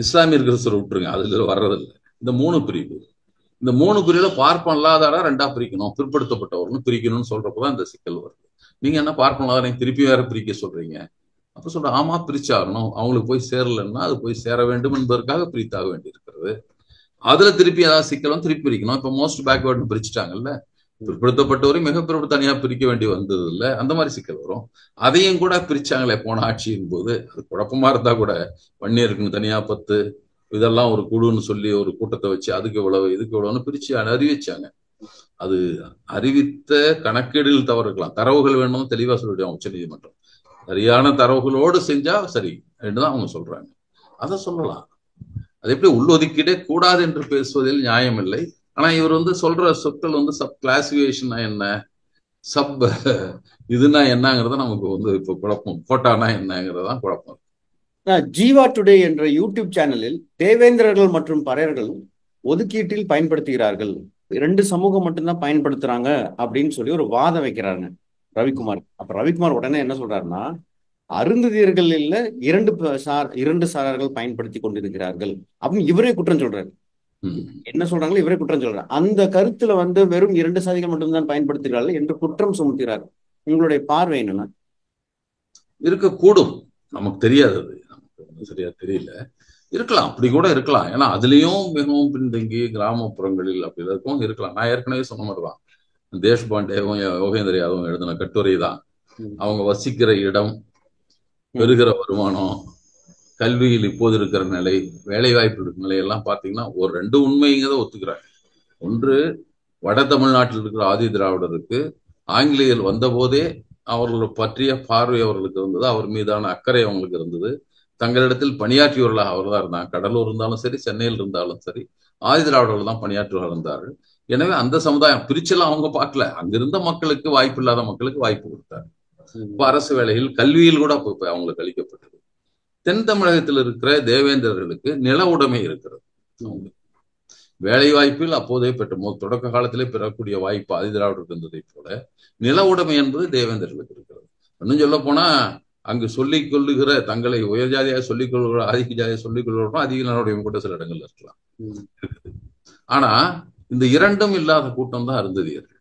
Speaker 2: இஸ்லாமியர் கிறிஸ்தவர் விட்டுருங்க, அதுல வர்றதில்லை. இந்த 3 பிரிவு, இந்த 3 பிரிவுல பார்ப்பனலாதாரா 2ஆ பிரிக்கணும், பிற்படுத்தப்பட்டவர்னு பிரிக்கணும்னு சொல்றப்பதான் இந்த சிக்கல் வருது. நீங்க என்ன பார்ப்பனலாதாரை திருப்பி வேற பிரிக்க சொல்றீங்க? அப்ப சொல்ற ஆமா பிரிச்சாகணும், அவங்களுக்கு போய் சேரலன்னா அது போய் சேர வேண்டும் என்பதற்காக பிரித்தாக வேண்டி இருக்கிறது. அதுல திருப்பி ஏதாவது சிக்கலும் திருப்பி பிரிக்கணும். இப்ப மோஸ்ட் பேக்வேர்டு பிரிச்சுட்டாங்கல்ல, பிற்படுத்தப்பட்டவரையும் மிக பிற்படுத்த தனியா பிரிக்க வேண்டி வந்தது இல்ல, அந்த மாதிரி சிக்கல் வரும். அதையும் கூட பிரிச்சாங்களே போன ஆட்சியின் போது. அது குழப்பமா இருந்தா கூட வன்னியருக்குன்னு தனியா 10 இதெல்லாம் ஒரு குழுன்னு சொல்லி ஒரு கூட்டத்தை வச்சு அதுக்கு இவ்வளவு இதுக்கு இவ்வளவுன்னு பிரிச்சு அறிவிச்சாங்க. அது அறிவித்த கணக்கீடுகள் தவறு இருக்கலாம், தரவுகள் வேணும் தெளிவா சொல்லிடுவாங்க உச்ச நீதிமன்றம். சரியான தரவுகளோடு செஞ்சா சரி என்றுதான் அவங்க சொல்றாங்க. அதை சொல்லலாம். அது எப்படி உள்ளொதுக்கீடே கூடாது என்று பேசுவதில் நியாயம் இல்லை. ஆனா இவர் சொல்ற சொற்கள் சப் கிளாசிபிகேஷன் என்ன, சப் இதுனா என்னங்கிறத நமக்கு இப்ப குழப்பம். கோட்டானா என்னங்கிறதான் குழப்பம்.
Speaker 1: ஜீவா டுடே என்ற யூடியூப் சேனலில் தேவேந்திரர்கள் மற்றும் பறையர்கள் ஒதுக்கீட்டில் பயன்படுத்துகிறார்கள், 2 சமூகம் மட்டும்தான் பயன்படுத்துறாங்க அப்படின்னு சொல்லி ஒரு வாதம் வைக்கிறாங்க ரவிக்குமார். அப்ப ரவிக்குமார் உடனே என்ன சொல்றாருன்னா, அருந்ததியர்கள் இல்ல 2 சாரார்கள் பயன்படுத்தி கொண்டிருக்கிறார்கள் அப்படின்னு இவரே குற்றம் சொல்றாரு. என்ன சொல்றாங்களோ இவரே குற்றம் சொல்றாரு. அந்த கருத்துல வெறும் 2 சாதிகள் மட்டும்தான் பயன்படுத்துகிறார்கள் என்று குற்றம் சுமத்துகிறார். உங்களுடைய பார்வை என்னன்னா?
Speaker 2: இருக்கக்கூடும், நமக்கு தெரியாது, அது நமக்கு சரியா தெரியல, இருக்கலாம், அப்படி கூட இருக்கலாம். ஏன்னா அதுலயும் மிகவும் பின்தங்கி கிராமப்புறங்களில் அப்படி இருக்கும் இருக்கலாம். நான் ஏற்கனவே சொன்ன மாதிரிதான், தேஷ்பாண்டேவும் யோகேந்திர யாதவும் எழுதின கட்டுரை தான். அவங்க வசிக்கிற இடம், பெறுகிற வருமானம், கல்வியில் இப்போது இருக்கிற நிலை, வேலை வாய்ப்பு இருக்கிற நிலை எல்லாம் பார்த்தீங்கன்னா ஒரு 2 உண்மைங்கிறத ஒத்துக்கிறாங்க. ஒன்று, வட தமிழ்நாட்டில் இருக்கிற ஆதி திராவிடருக்கு ஆங்கிலேயர் வந்த போதே அவர்களை பற்றிய பார்வை அவர்களுக்கு இருந்தது, அவர் மீதான அக்கறை அவங்களுக்கு இருந்தது, தங்களிடத்தில் பணியாற்றியவர்களாக அவர் தான் இருந்தாங்க. கடலூர் இருந்தாலும் சரி, சென்னையில் இருந்தாலும் சரி, ஆதி திராவிடர்கள் தான் பணியாற்றுவர்கள் இருந்தார்கள். எனவே அந்த சமுதாயம் பிரிச்செல்லாம் அவங்க பார்க்கல, அங்கிருந்த மக்களுக்கு, வாய்ப்பு இல்லாத மக்களுக்கு வாய்ப்பு கொடுத்தாரு. இப்ப அரசு வேலையில், கல்வியில் கூட அவங்களுக்கு அளிக்கப்பட்டது. தென் தமிழகத்தில் இருக்கிற தேவேந்திரர்களுக்கு நில உடைமை இருக்கிறது. வேலை வாய்ப்பில் அப்போதே பெற்ற தொடக்க காலத்திலே பெறக்கூடிய வாய்ப்பு ஆதி திராவிடருக்கு இருந்ததை போல நில உடைமை என்பது தேவேந்திரர்களுக்கு இருக்கிறது. இன்னும் சொல்ல போனா அங்கு சொல்லிக் கொள்ளுகிற, தங்களை உயர் ஜாதியாக சொல்லிக் கொள்கிற, அதிக ஜாதியாக சொல்லிக் கொள்கிறோம், அதிக நில உடைமை கூட சில இடங்கள்ல இருக்கலாம். ஆனா இந்த 2ம் இல்லாத கூட்டம் தான் அருந்ததியர்கள்.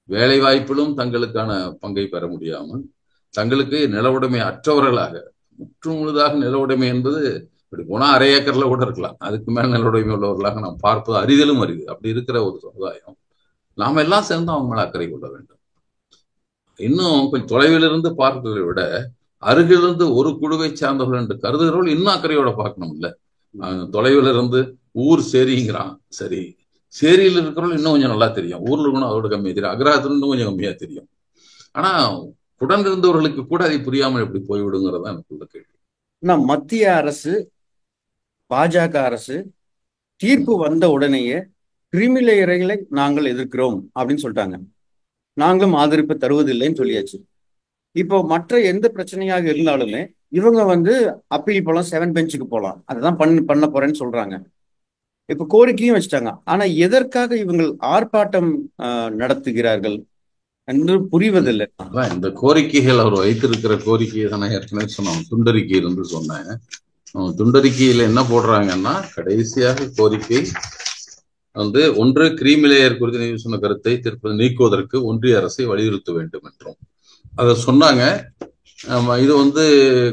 Speaker 2: வேலை வாய்ப்பிலும் தங்களுக்கான பங்கை பெற முடியாமல், தங்களுக்கு நில உடைமை அற்றவர்களாக, முற்று முழுதாக நில உடைமை என்பது இப்படி போனா 1/2 ஏக்கர்ல கூட இருக்கலாம், அதுக்கு மேல நில உடைமை உள்ளவர்களாக நாம் பார்ப்பது அரிதிலும் அரிது. அப்படி இருக்கிற ஒரு சமுதாயம், நாம எல்லாம் சேர்ந்து அவங்க மேல அக்கறை கொள்ள வேண்டும். இன்னும் கொஞ்சம் தொலைவிலிருந்து பார்க்கிறதை விட அருகிலிருந்து ஒரு குழுவை சார்ந்தவர்கள் என்று கருதுகிறவர்கள் இன்னும் அக்கறையோட பார்க்கணும். இல்ல தொலைவிலிருந்து ஊர் சேரிங்கிறான், சரி, சேரியில் இருக்கிறவர்கள் இன்னும் கொஞ்சம் நல்லா தெரியும், ஊர்ல இருக்கணும் அதோட கம்மியா தெரியும், அக்ரஹாரத்துல இன்னும் கொஞ்சம் கம்மியா தெரியும். ஆனா உடன் இருந்தவர்களுக்கு கூட அதை புரியாமல் எப்படி போய்விடுங்கிறதா எனக்கு உள்ள கேள்வி.
Speaker 1: மத்திய அரசு, பாஜக அரசு தீர்ப்பு வந்த உடனேயே கிரிமிலேயர்களை நாங்கள் எதிர்க்கிறோம் அப்படின்னு சொல்லிட்டாங்க. நாங்களும் ஆதரிப்பு தருவதில்லைன்னு சொல்லியாச்சு. இப்போ மற்ற எந்த பிரச்சனையாக இருந்தாலுமே இவங்க அப்பீல் போலாம், 7 பெஞ்சுக்கு போலாம், அதுதான் பண்ண போறேன்னு சொல்றாங்க. இப்ப கோரிக்கையும் வச்சுட்டாங்க. ஆனா எதற்காக இவங்க ஆர்ப்பாட்டம் நடத்துகிறார்கள் என்று புரிவதில்லை.
Speaker 2: இந்த கோரிக்கைகள் அவர் வைத்திருக்கிற கோரிக்கையை தான் ஏற்கனவே சொன்னோம், துண்டறிக்கை சொன்னேன். துண்டறிக்கையில என்ன போடுறாங்கன்னா, கடைசியாக கோரிக்கை ஒன்று கிரீமி லேயர் குறித்து நீங்க சொன்ன கருத்தை நீக்குவதற்கு ஒன்றிய அரசை வலியுறுத்த வேண்டும் என்றும் அதை சொன்னாங்க. இது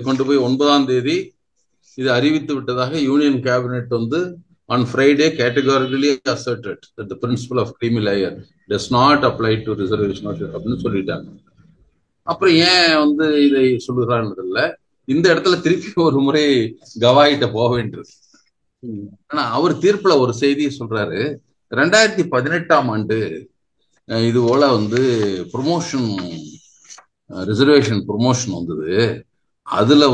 Speaker 2: கொண்டு போய் 9ஆம் தேதி இது அறிவித்து விட்டதாக union cabinet on Friday categorically asserted that the principle of creamy layer does not apply to reservation அப்படின்னு சொல்லிட்டாங்க. அப்புறம் ஏன் இதை சொல்லுறான்னு இல்ல, இந்த இடத்துல திருப்பி ஒரு முறை கவாயிட்ட போக வேண்டியது. ஆனா அவர் தீர்ப்புல ஒரு செய்தியை சொல்றாரு. 2018ஆம் ஆண்டு இது போல ப்ரொமோஷன் ரிசர்வேஷன் ப்ரொமோஷன் வந்தது. அதுல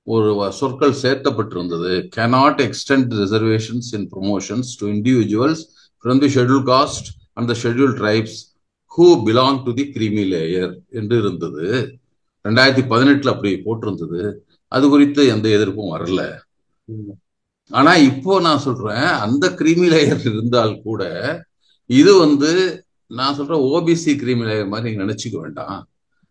Speaker 2: ஒரு சொற்கள் சேர்த்தப்பட்டிருந்தது, cannot extend reservations in promotions to individuals from the scheduled caste and the scheduled tribes who belong to the creamy layer என்று இருந்தது. 2018 அப்படி போட்டிருந்தது. அது குறித்து எந்த எதிர்ப்பும் வரல. ஆனா இப்போ நான் சொல்றேன், அந்த கிரீமி லேயர் இருந்தால் கூட இது நான் சொல்றேன் ஓபிசி கிரீமி லேயர் மாதிரி நீங்க நினைச்சுக்க வேண்டாம்.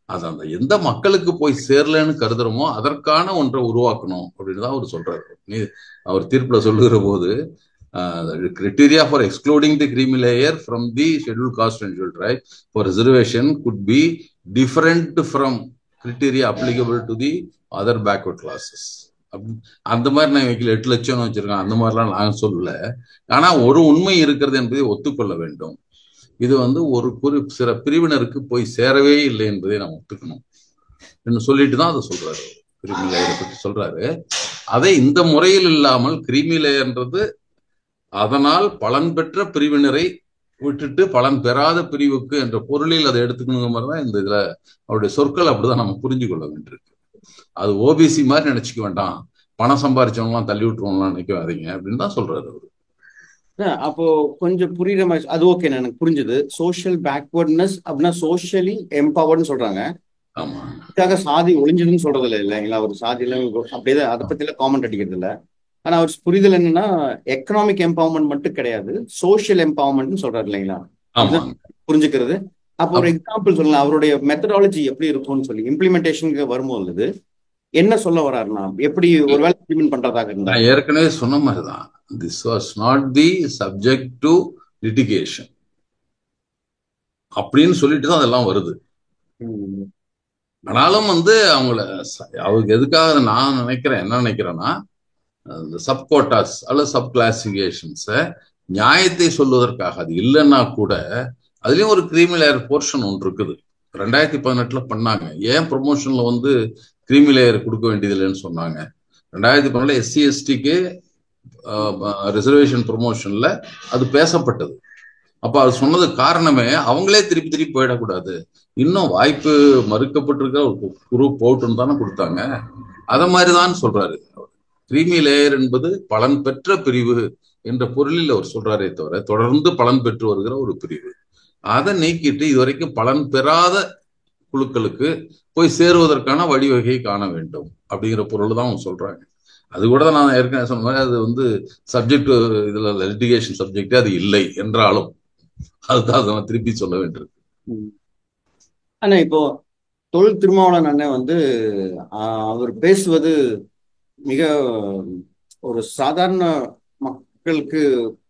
Speaker 2: அது அந்த எந்த மக்களுக்கு போய் சேரலன்னு கருதுறோமோ அதற்கான ஒன்றை உருவாக்கணும் அப்படின்னு தான் அவர் சொல்றாரு. அவர் தீர்ப்புல சொல்லுகிற போது criteria for excluding the creamy layer from the scheduled caste and scheduled tribe for reservation could be different from criteria applicable to the other backward classes. அந்த மாதிரி நான் 8 லட்சம் வச்சிருக்கேன், அந்த மாதிரிலாம் நான் சொல்லல. ஆனா ஒரு உண்மை இருக்கிறது என்பதை ஒத்துக்கொள்ள வேண்டும். இது ஒரு சில பிரிவினருக்கு போய் சேரவே இல்லை என்பதை நாம் ஒத்துக்கணும் என்று சொல்லிட்டு தான் அதை சொல்றாரு. கிரீமி லேயரை பற்றி சொல்றாரு. அதை இந்த முறையில் இல்லாமல் கிரீமி லேயர்ன்றது அதனால் பலன் பெற்ற பிரிவினரை விட்டுட்டு பலன் பெறாத பிரிவுக்கு என்ற பொருளில் அதை எடுத்துக்கணுங்கிற மாதிரிதான் இந்த இதுல அவருடைய சொற்கள் அப்படிதான் நம்ம புரிஞ்சு கொள்ள வேண்டியிருக்கு. அது ஓபிசி மாதிரி நினைச்சுக்க வேண்டாம், பணம் சம்பாரிச்சவங்களாம் தள்ளி விட்டுருவோம்லாம் நினைக்காதீங்க அப்படின்னு தான் சொல்றாரு அவரு.
Speaker 1: அப்போ கொஞ்சம் புரியுற மாதிரி அது ஓகே, எனக்கு புரிஞ்சுது. சோஷியல் பேக்வர்ட்னஸ் அப்படின்னா சோஷியலி எம்பவர்ட்னு சொல்றாங்க.
Speaker 2: ஆமா,
Speaker 1: இதுக்காக சாதி ஒளிஞ்சதுன்னு சொல்றது இல்லை இல்லைங்களா? ஒரு சாதியில அப்படியே அதை பத்தி எல்லாம் காமெண்ட் அடிக்கிறது இல்லை. ஆனா அவர் புரிதல் என்னன்னா எக்கனாமிக் எம்பவர்மெண்ட் மட்டும் கிடையாது, சோஷியல் எம்பவர்மெண்ட் சொல்றாரு இல்லைங்களா? புரிஞ்சுக்கிறது. அப்போ ஒரு எக்ஸாம்பிள் சொல்லலாம், அவருடைய மெத்தடாலஜி எப்படி இருக்கும்னு சொல்லி இம்ப்ளிமெண்டேஷனுக்கு வரும்போது என்ன சொல்ல வர்றாருன்னா, எப்படி ஒருவேளை இம்ப்ளிமெண்ட் பண்றதாக இருந்தா
Speaker 2: ஏற்கனவே சொன்ன மாதிரிதான், this was not the subject to litigation அப்படின்னு சொல்லிட்டு தான் அதெல்லாம் வருது. ஆனாலும் அவங்களுக்கு எதுக்காக நான் என்ன நினைக்கிறேன்னா, இந்த சப் கோட்டாஸ் அல்லது சப் கிளாசிபிகேஷன்ஸை நியாயத்தை சொல்வதற்காக, அது இல்லைன்னா கூட அதுலயும் ஒரு கிரீமி லேயர் போர்ஷன் ஒன்று இருக்குது. 2018 பண்ணாங்க. ஏன் ப்ரொமோஷன்ல கிரீமி லேயர் கொடுக்க வேண்டியது இல்லைன்னு சொன்னாங்க. 2018 SC STக்கு ரிசர்வேஷன் ப்ரொமோஷன்ல அது பேசப்பட்டது. அப்ப அது சொன்னது காரணமே அவங்களே திருப்பி திருப்பி போயிடக்கூடாது, இன்னும் வாய்ப்பு மறுக்கப்பட்டிருக்க ஒரு குரூப் போட்டுன்னு தானே கொடுத்தாங்க. அத மாதிரிதான் சொல்றாரு. கிரீமி லேயர் என்பது பலன் பெற்ற பிரிவு என்ற பொருளில் அவர் சொல்றாரே தவிர தொடர்ந்து பலன் பெற்று வருகிற ஒரு பிரிவு. அதை நீக்கிட்டு இதுவரைக்கும் பலன் பெறாத குழுக்களுக்கு போய் சேருவதற்கான வழிவகை காண வேண்டும் அப்படிங்கிற பொருள் தான் அவங்க சொல்றாங்க. அது கூட தான் நான் ஏற்கனவே சொன்ன மாதிரி அது சப்ஜெக்ட் இதுல லிட்டிகேஷன் சப்ஜெக்ட் அது இல்லை என்றாலும் அதுதான் அதை நான் திருப்பி சொல்ல வேண்டியிருக்கு.
Speaker 1: ஆனா இப்போ தொழில் திருமாவளவன் அண்ணன் அவர் பேசுவது மிக ஒரு சாதாரண மக்களுக்கு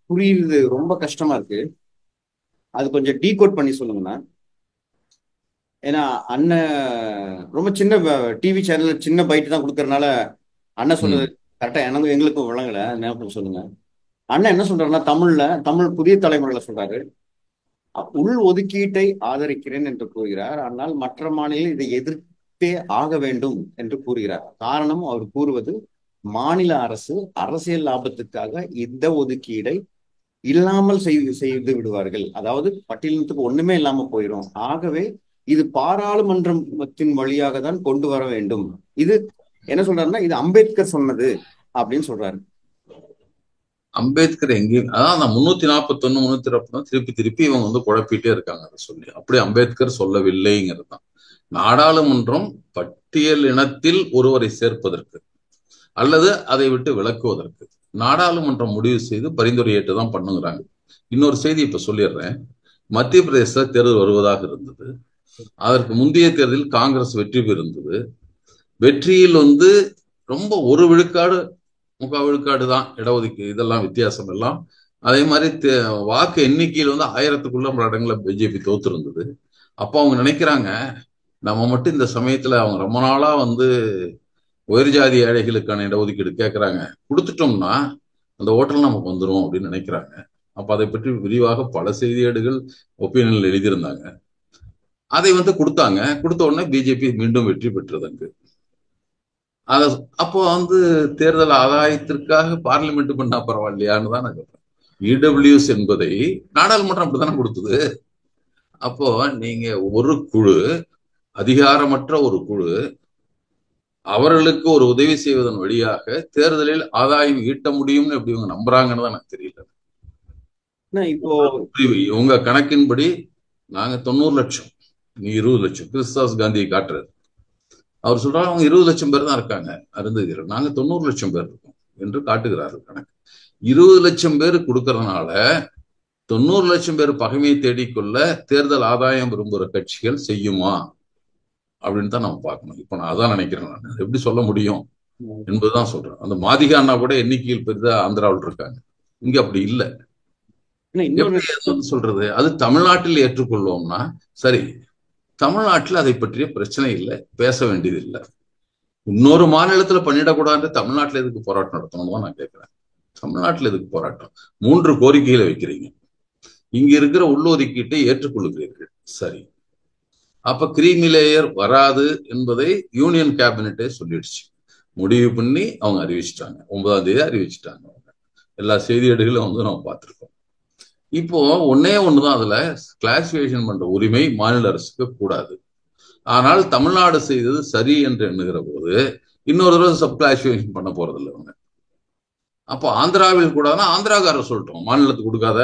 Speaker 1: புரியுது, ரொம்ப கஷ்டமா இருக்கு. அது கொஞ்சம் டீகோட் பண்ணி சொல்லுங்கண்ணா. ஏன்னா அண்ணன் ரொம்ப சின்ன டிவி சேனல்ல சின்ன பைட் தான் கொடுக்கறதுனால அண்ணன் சொல்றது கரெக்டா எங்களுக்கும் விளங்கல. ஞாபகம் சொல்லுங்க. அண்ணன் என்ன சொல்றாருன்னா, தமிழ் புதிய தலைமுறையில சொல்றாரு, உள் ஒதுக்கீட்டை ஆதரிக்கிறேன் என்று கூறுகிறார். ஆனால் மற்ற மாநிலம் இதை எதிர்த்தே ஆக வேண்டும் என்று கூறுகிறார். காரணம், அவர் கூறுவது மாநில அரசு அரசியல் லாபத்துக்காக இந்த ஒதுக்கீடை இல்லாமல் செய்து விடுவார்கள். அதாவது பட்டியலினத்துக்கு ஒண்ணுமே இல்லாம போயிடும். ஆகவே இது பாராளுமன்றத்தின் வழியாக தான் கொண்டு வர வேண்டும். இது என்ன சொல்றாருன்னா, இது அம்பேத்கர் சொன்னது அப்படின்னு சொல்றாரு.
Speaker 2: அம்பேத்கர் எங்கேயும் அதான் 341 340 திருப்பி இவங்க குழப்பிட்டே இருக்காங்க. அதை சொல்லி அப்படி அம்பேத்கர் சொல்லவில்லைங்கிறது தான். நாடாளுமன்றம் பட்டியல் இனத்தில் ஒருவரை சேர்ப்பதற்கு அல்லது அதை விட்டு விலக்குவதற்கு நாடாளுமன்றம் முடிவு செய்து பரிந்துரையிட்டு தான் பண்ணுங்கிறாங்க. இன்னொரு செய்தி இப்ப சொல்லிடுறேன். மத்திய பிரதேச தேர்தல் வருவதாக இருந்தது. அதற்கு முந்தைய தேர்தலில் காங்கிரஸ் வெற்றி பெறுந்தது. வெற்றியில் ரொம்ப 1 விழுக்காடு 3/4 விழுக்காடு தான் இடஒதுக்கீடு, இதெல்லாம் வித்தியாசம் எல்லாம் அதே மாதிரி வாக்கு எண்ணிக்கையில் வந்து 1000க்குள்ள பல இடங்களை பிஜேபி தோத்து இருந்தது. அப்போ அவங்க நினைக்கிறாங்க, நம்ம மட்டும் இந்த சமயத்துல அவங்க ரொம்ப நாளா வந்து உயர் ஜாதி ஏழைகளுக்கான இடஒதுக்கீடு கேட்கறாங்க, கொடுத்துட்டோம்னா அந்த ஓட்டல் நமக்கு வந்துடும் அப்படின்னு நினைக்கிறாங்க. அப்ப அதை பற்றி விரிவாக பல செய்தியேடுகள் ஒப்பீனியன்ல எழுதியிருந்தாங்க. அதை வந்து கொடுத்தாங்க. கொடுத்த உடனே பிஜேபி மீண்டும் வெற்றி பெற்றது அங்கு. அத அப்போ வந்து தேர்தல் ஆதாயத்திற்காக பார்லிமெண்ட் பண்ணா பரவாயில்லையான்னு தான் நான் கேட்பேன். இடபிள்யூஎஸ் என்பதை நாடாளுமன்றம் அப்படித்தானே கொடுத்தது. அப்போ நீங்க ஒரு குழு, அதிகாரமற்ற ஒரு குழு, அவர்களுக்கு ஒரு உதவி செய்வதன் வழியாக தேர்தலில் ஆதாயம் ஈட்ட முடியும்னு எப்படி இவங்க நம்புறாங்கன்னு தான் எனக்கு தெரியல.
Speaker 1: இப்போ
Speaker 2: உங்க கணக்கின்படி நாங்க 90 லட்சம், நீ 20 லட்சம், கிறிஸ்தாஸ் காந்தியை காட்டுறாரு. அவர் சொல்றாரு அவங்க 20 லட்சம் பேர் தான் இருக்காங்க அருந்ததியர், நாங்க 90 லட்சம் பேர் இருக்கோம் என்று காட்டுகிறார்கள் கணக்கு. 20 லட்சம் பேர் கொடுக்கறதுனால 90 லட்சம் பேர் பகைமையை தேடிக்கொள்ள தேர்தல் ஆதாயம் விரும்புகிற கட்சிகள் செய்யுமா அப்படின்னு தான் நம்ம பார்க்கணும். இப்ப நான் அதான் நினைக்கிறேன். நான் எப்படி சொல்ல முடியும் என்பதுதான் சொல்றேன். அந்த மாதிகா அண்ணா கூட எண்ணிக்கையில் பெரிதா ஆந்திராவில் இருக்காங்க, இங்க அப்படி இல்லை. எப்படி சொல்றது? அது தமிழ்நாட்டில் ஏற்றுக்கொள்வோம்னா சரி, தமிழ்நாட்டில் அதை பற்றிய பிரச்சனை இல்லை, பேச வேண்டியது இல்லை. இன்னொரு மாநிலத்துல பண்ணிடக்கூடாது, தமிழ்நாட்டில் எதுக்கு போராட்டம் நடத்தணும் தான் நான் கேட்கிறேன். தமிழ்நாட்டில் எதுக்கு போராட்டம்? 3 கோரிக்கைகளை வைக்கிறீங்க, இங்க இருக்கிற உள்ளொதுக்கீட்டை ஏற்றுக்கொள்கிறீர்கள், சரி. அப்ப கிரீமி லேயர் வராது என்பதை யூனியன் கேபினெட்டே சொல்லிடுச்சு, முடிவு பண்ணி அவங்க அறிவிச்சிட்டாங்க. 9ஆம் தேதி அறிவிச்சிட்டாங்க. எல்லா செய்தியேடுகளும் வந்து நம்ம பார்த்திருக்கோம். இப்போ ஒன்னே ஒண்ணுதான், அதுல கிளாசிபிகேஷன் பண்ற உரிமை மாநில அரசுக்கு கூடாது. ஆனால் தமிழ்நாடு செய்தது சரி என்று எண்ணுகிற போது இன்னொரு தடவை சப் கிளாசிபிகேஷன் பண்ண போறது இல்லை அவங்க. அப்போ ஆந்திராவில் கூடாதுன்னா ஆந்திராக்காரர் சொல்லிட்டோம், மாநிலத்துக்கு கொடுக்காத,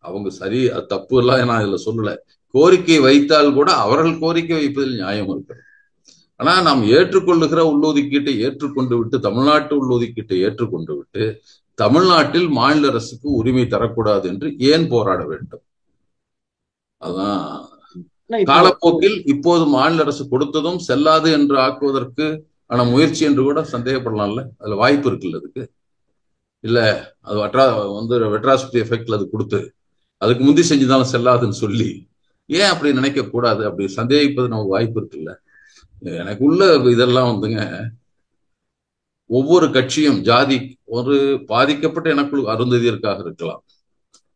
Speaker 2: அவங்க சரி, அது தப்பு எல்லாம் நான் இதுல சொல்லல. கோரிக்கை வைத்தால் கூட அவர்கள் கோரிக்கை வைப்பதில் நியாயம் இருக்கிறது. ஆனா நாம் ஏற்றுக்கொள்ளுகிற உள்ளொதுக்கீட்டை ஏற்றுக்கொண்டு விட்டு, தமிழ்நாட்டு உள்ளொதுக்கீட்டை ஏற்றுக்கொண்டு விட்டு தமிழ்நாட்டில் மாநில அரசுக்கு உரிமை தரக்கூடாது என்று ஏன் போராட வேண்டும்? அதான் காலப்போக்கில் இப்போது மாநில அரசு கொடுத்ததும் செல்லாது என்று ஆக்குவதற்கு ஆன முயற்சி என்று கூட சந்தேகப்படலாம்ல. அதுல வாய்ப்பு இருக்குல்ல அதுக்கு. இல்ல அது வெட்ராசிட்டி எஃபெக்ட்ல அது கொடுத்து அதுக்கு முந்தி செஞ்சுதாலும் செல்லாதுன்னு சொல்லி ஏன் அப்படி நினைக்க கூடாது? அப்படி சந்தேகிப்பது நமக்கு வாய்ப்பு இருக்குல்ல. எனக்குள்ள இதெல்லாம் வந்துங்க, ஒவ்வொரு கட்சியும் ஜாதி ஒரு பாதிக்கப்பட்ட எனக்குள் அருந்ததியருக்காக இருக்கலாம்,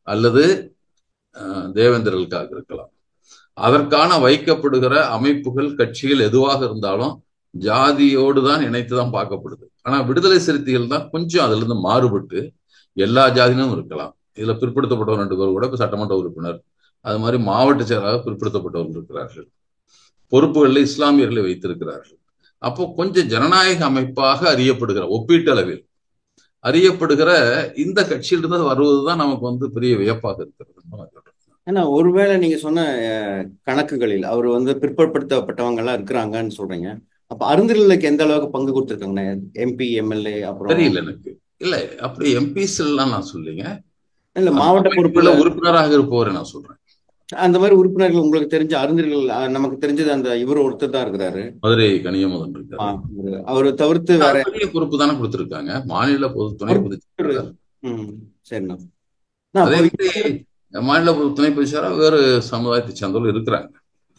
Speaker 2: அல்லது தேவேந்திரர்களுக்காக இருக்கலாம். அதற்கான வைக்கப்படுகிற அமைப்புகள், கட்சிகள் எதுவாக இருந்தாலும் ஜாதியோடு தான் இணைத்துதான் பார்க்கப்படுது. ஆனா விடுதலை சிறுத்தைகள் தான் கொஞ்சம் அதுல இருந்து மாறுபட்டு எல்லா ஜாதியிலும் இருக்கலாம். இதுல பிற்படுத்தப்பட்டவர் 2 பேர் கூட சட்டமன்ற உறுப்பினர், அது மாதிரி மாவட்ட செயலாளர் பிற்படுத்தப்பட்டவர்கள் இருக்கிறார்கள், பொறுப்புகளில் இஸ்லாமியர்களை வைத்திருக்கிறார்கள். அப்போ கொஞ்சம் ஜனநாயக அமைப்பாக அறியப்படுகிற, ஒப்பீட்டளவில் அறியப்படுகிற இந்த கட்சியிலிருந்து வருவதுதான் நமக்கு வந்து பெரிய வியப்பாக இருக்கிறது.
Speaker 1: ஏன்னா ஒருவேளை நீங்க சொன்ன கணக்குகளில் அவர் வந்து பிற்படுத்தப்பட்டவங்க எல்லாம் இருக்கிறாங்கன்னு சொல்றீங்க. அப்ப அருந்ததியர்களுக்கு எந்த அளவுக்கு பங்கு கொடுத்துருக்காங்க? எம்பி, எம்எல்ஏ, அப்புறம்
Speaker 2: தெரியல எனக்கு. இல்ல அப்படி எம்பிஸ் எல்லாம் நான் சொல்லிங்க,
Speaker 1: இல்ல மாவட்ட பொறுப்புல
Speaker 2: உறுப்பினராக இருப்பவரை நான் சொல்றேன்.
Speaker 1: அந்த மாதிரி உறுப்பினர்கள் உங்களுக்கு தெரிஞ்ச அருந்ததியர்கள், நமக்கு தெரிஞ்சது அந்த இவர் ஒருத்தர் தான் இருக்கிறாரு,
Speaker 2: மதுரை கனியமுதன் இருக்காரு.
Speaker 1: அவரை தவிர்த்து வேற
Speaker 2: பொறுப்பு தானே கொடுத்திருக்காங்க, மாநில துணை பொதுச் செயலாளர்.
Speaker 1: சரிண்ணா.
Speaker 2: அதே மாதிரி மாநில துணை பொதுச் செயலாளர் வேறு சமுதாயத்தை சேர்ந்தவர்கள் இருக்கிறாங்க.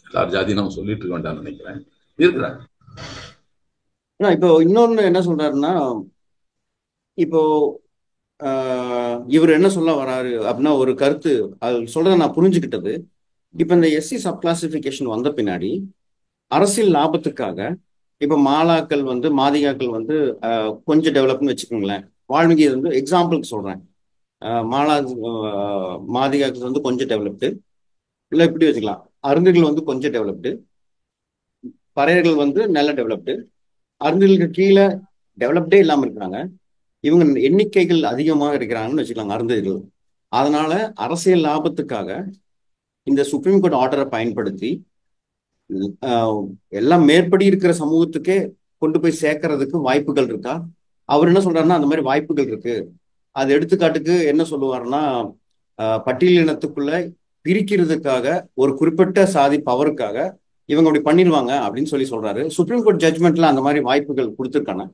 Speaker 2: எல்லார் ஜாதியும் நம்ம சொல்லிட்டு இருக்க வேண்டாம்னு நினைக்கிறேன், இருக்கிறாங்க.
Speaker 1: இப்போ இன்னொன்னு என்ன சொல்றாருன்னா, இப்போ இவர் என்ன சொல்ல வராரு அப்படின்னா, ஒரு கருத்து அது சொல்றத நான் புரிஞ்சுக்கிட்டது, இப்ப இந்த எஸ்சி சப் கிளாசிபிகேஷன் வந்த பின்னாடி அரசியல் லாபத்துக்காக இப்ப மாலாக்கள் வந்து, மாதிகாக்கள் வந்து கொஞ்சம் டெவலப்னு வச்சுக்கோங்களேன். வால்மீகி வந்து எக்ஸாம்பிளுக்கு சொல்றேன். மாதிகாக்கள் வந்து கொஞ்சம் டெவலப்டு, இல்லை இப்படி வச்சுக்கலாம், அருந்ததிகள் வந்து கொஞ்சம் டெவலப்டு, பறையர்கள் வந்து நல்ல டெவலப்டு, அருந்ததிகளுக்கு கீழே டெவலப்டே இல்லாமல் இருக்கிறாங்க. இவங்க எண்ணிக்கைகள் அதிகமாக இருக்கிறாங்கன்னு வச்சுக்கலாங்க அருந்ததிகள். அதனால அரசியல் லாபத்துக்காக இந்த சுப்ரீம் கோர்ட் ஆர்டரை பயன்படுத்தி எல்லாம் மேற்படி இருக்கிற சமூகத்துக்கே கொண்டு போய் சேர்க்கறதுக்கு வாய்ப்புகள் இருக்கா? அவர் என்ன சொல்றாருன்னா, அந்த மாதிரி வாய்ப்புகள் இருக்கு. அது எடுத்துக்காட்டுக்கு என்ன சொல்லுவாருன்னா, பட்டியலினத்துக்குள்ள பிரிக்கிறதுக்காக ஒரு குறிப்பிட்ட சாதி பவருக்காக இவங்க அப்படி பண்ணிடுவாங்க அப்படின்னு சொல்றாரு. சுப்ரீம் கோர்ட் ஜட்ஜ்மெண்ட்ல அந்த மாதிரி வாய்ப்புகள் கொடுத்துருக்காங்க.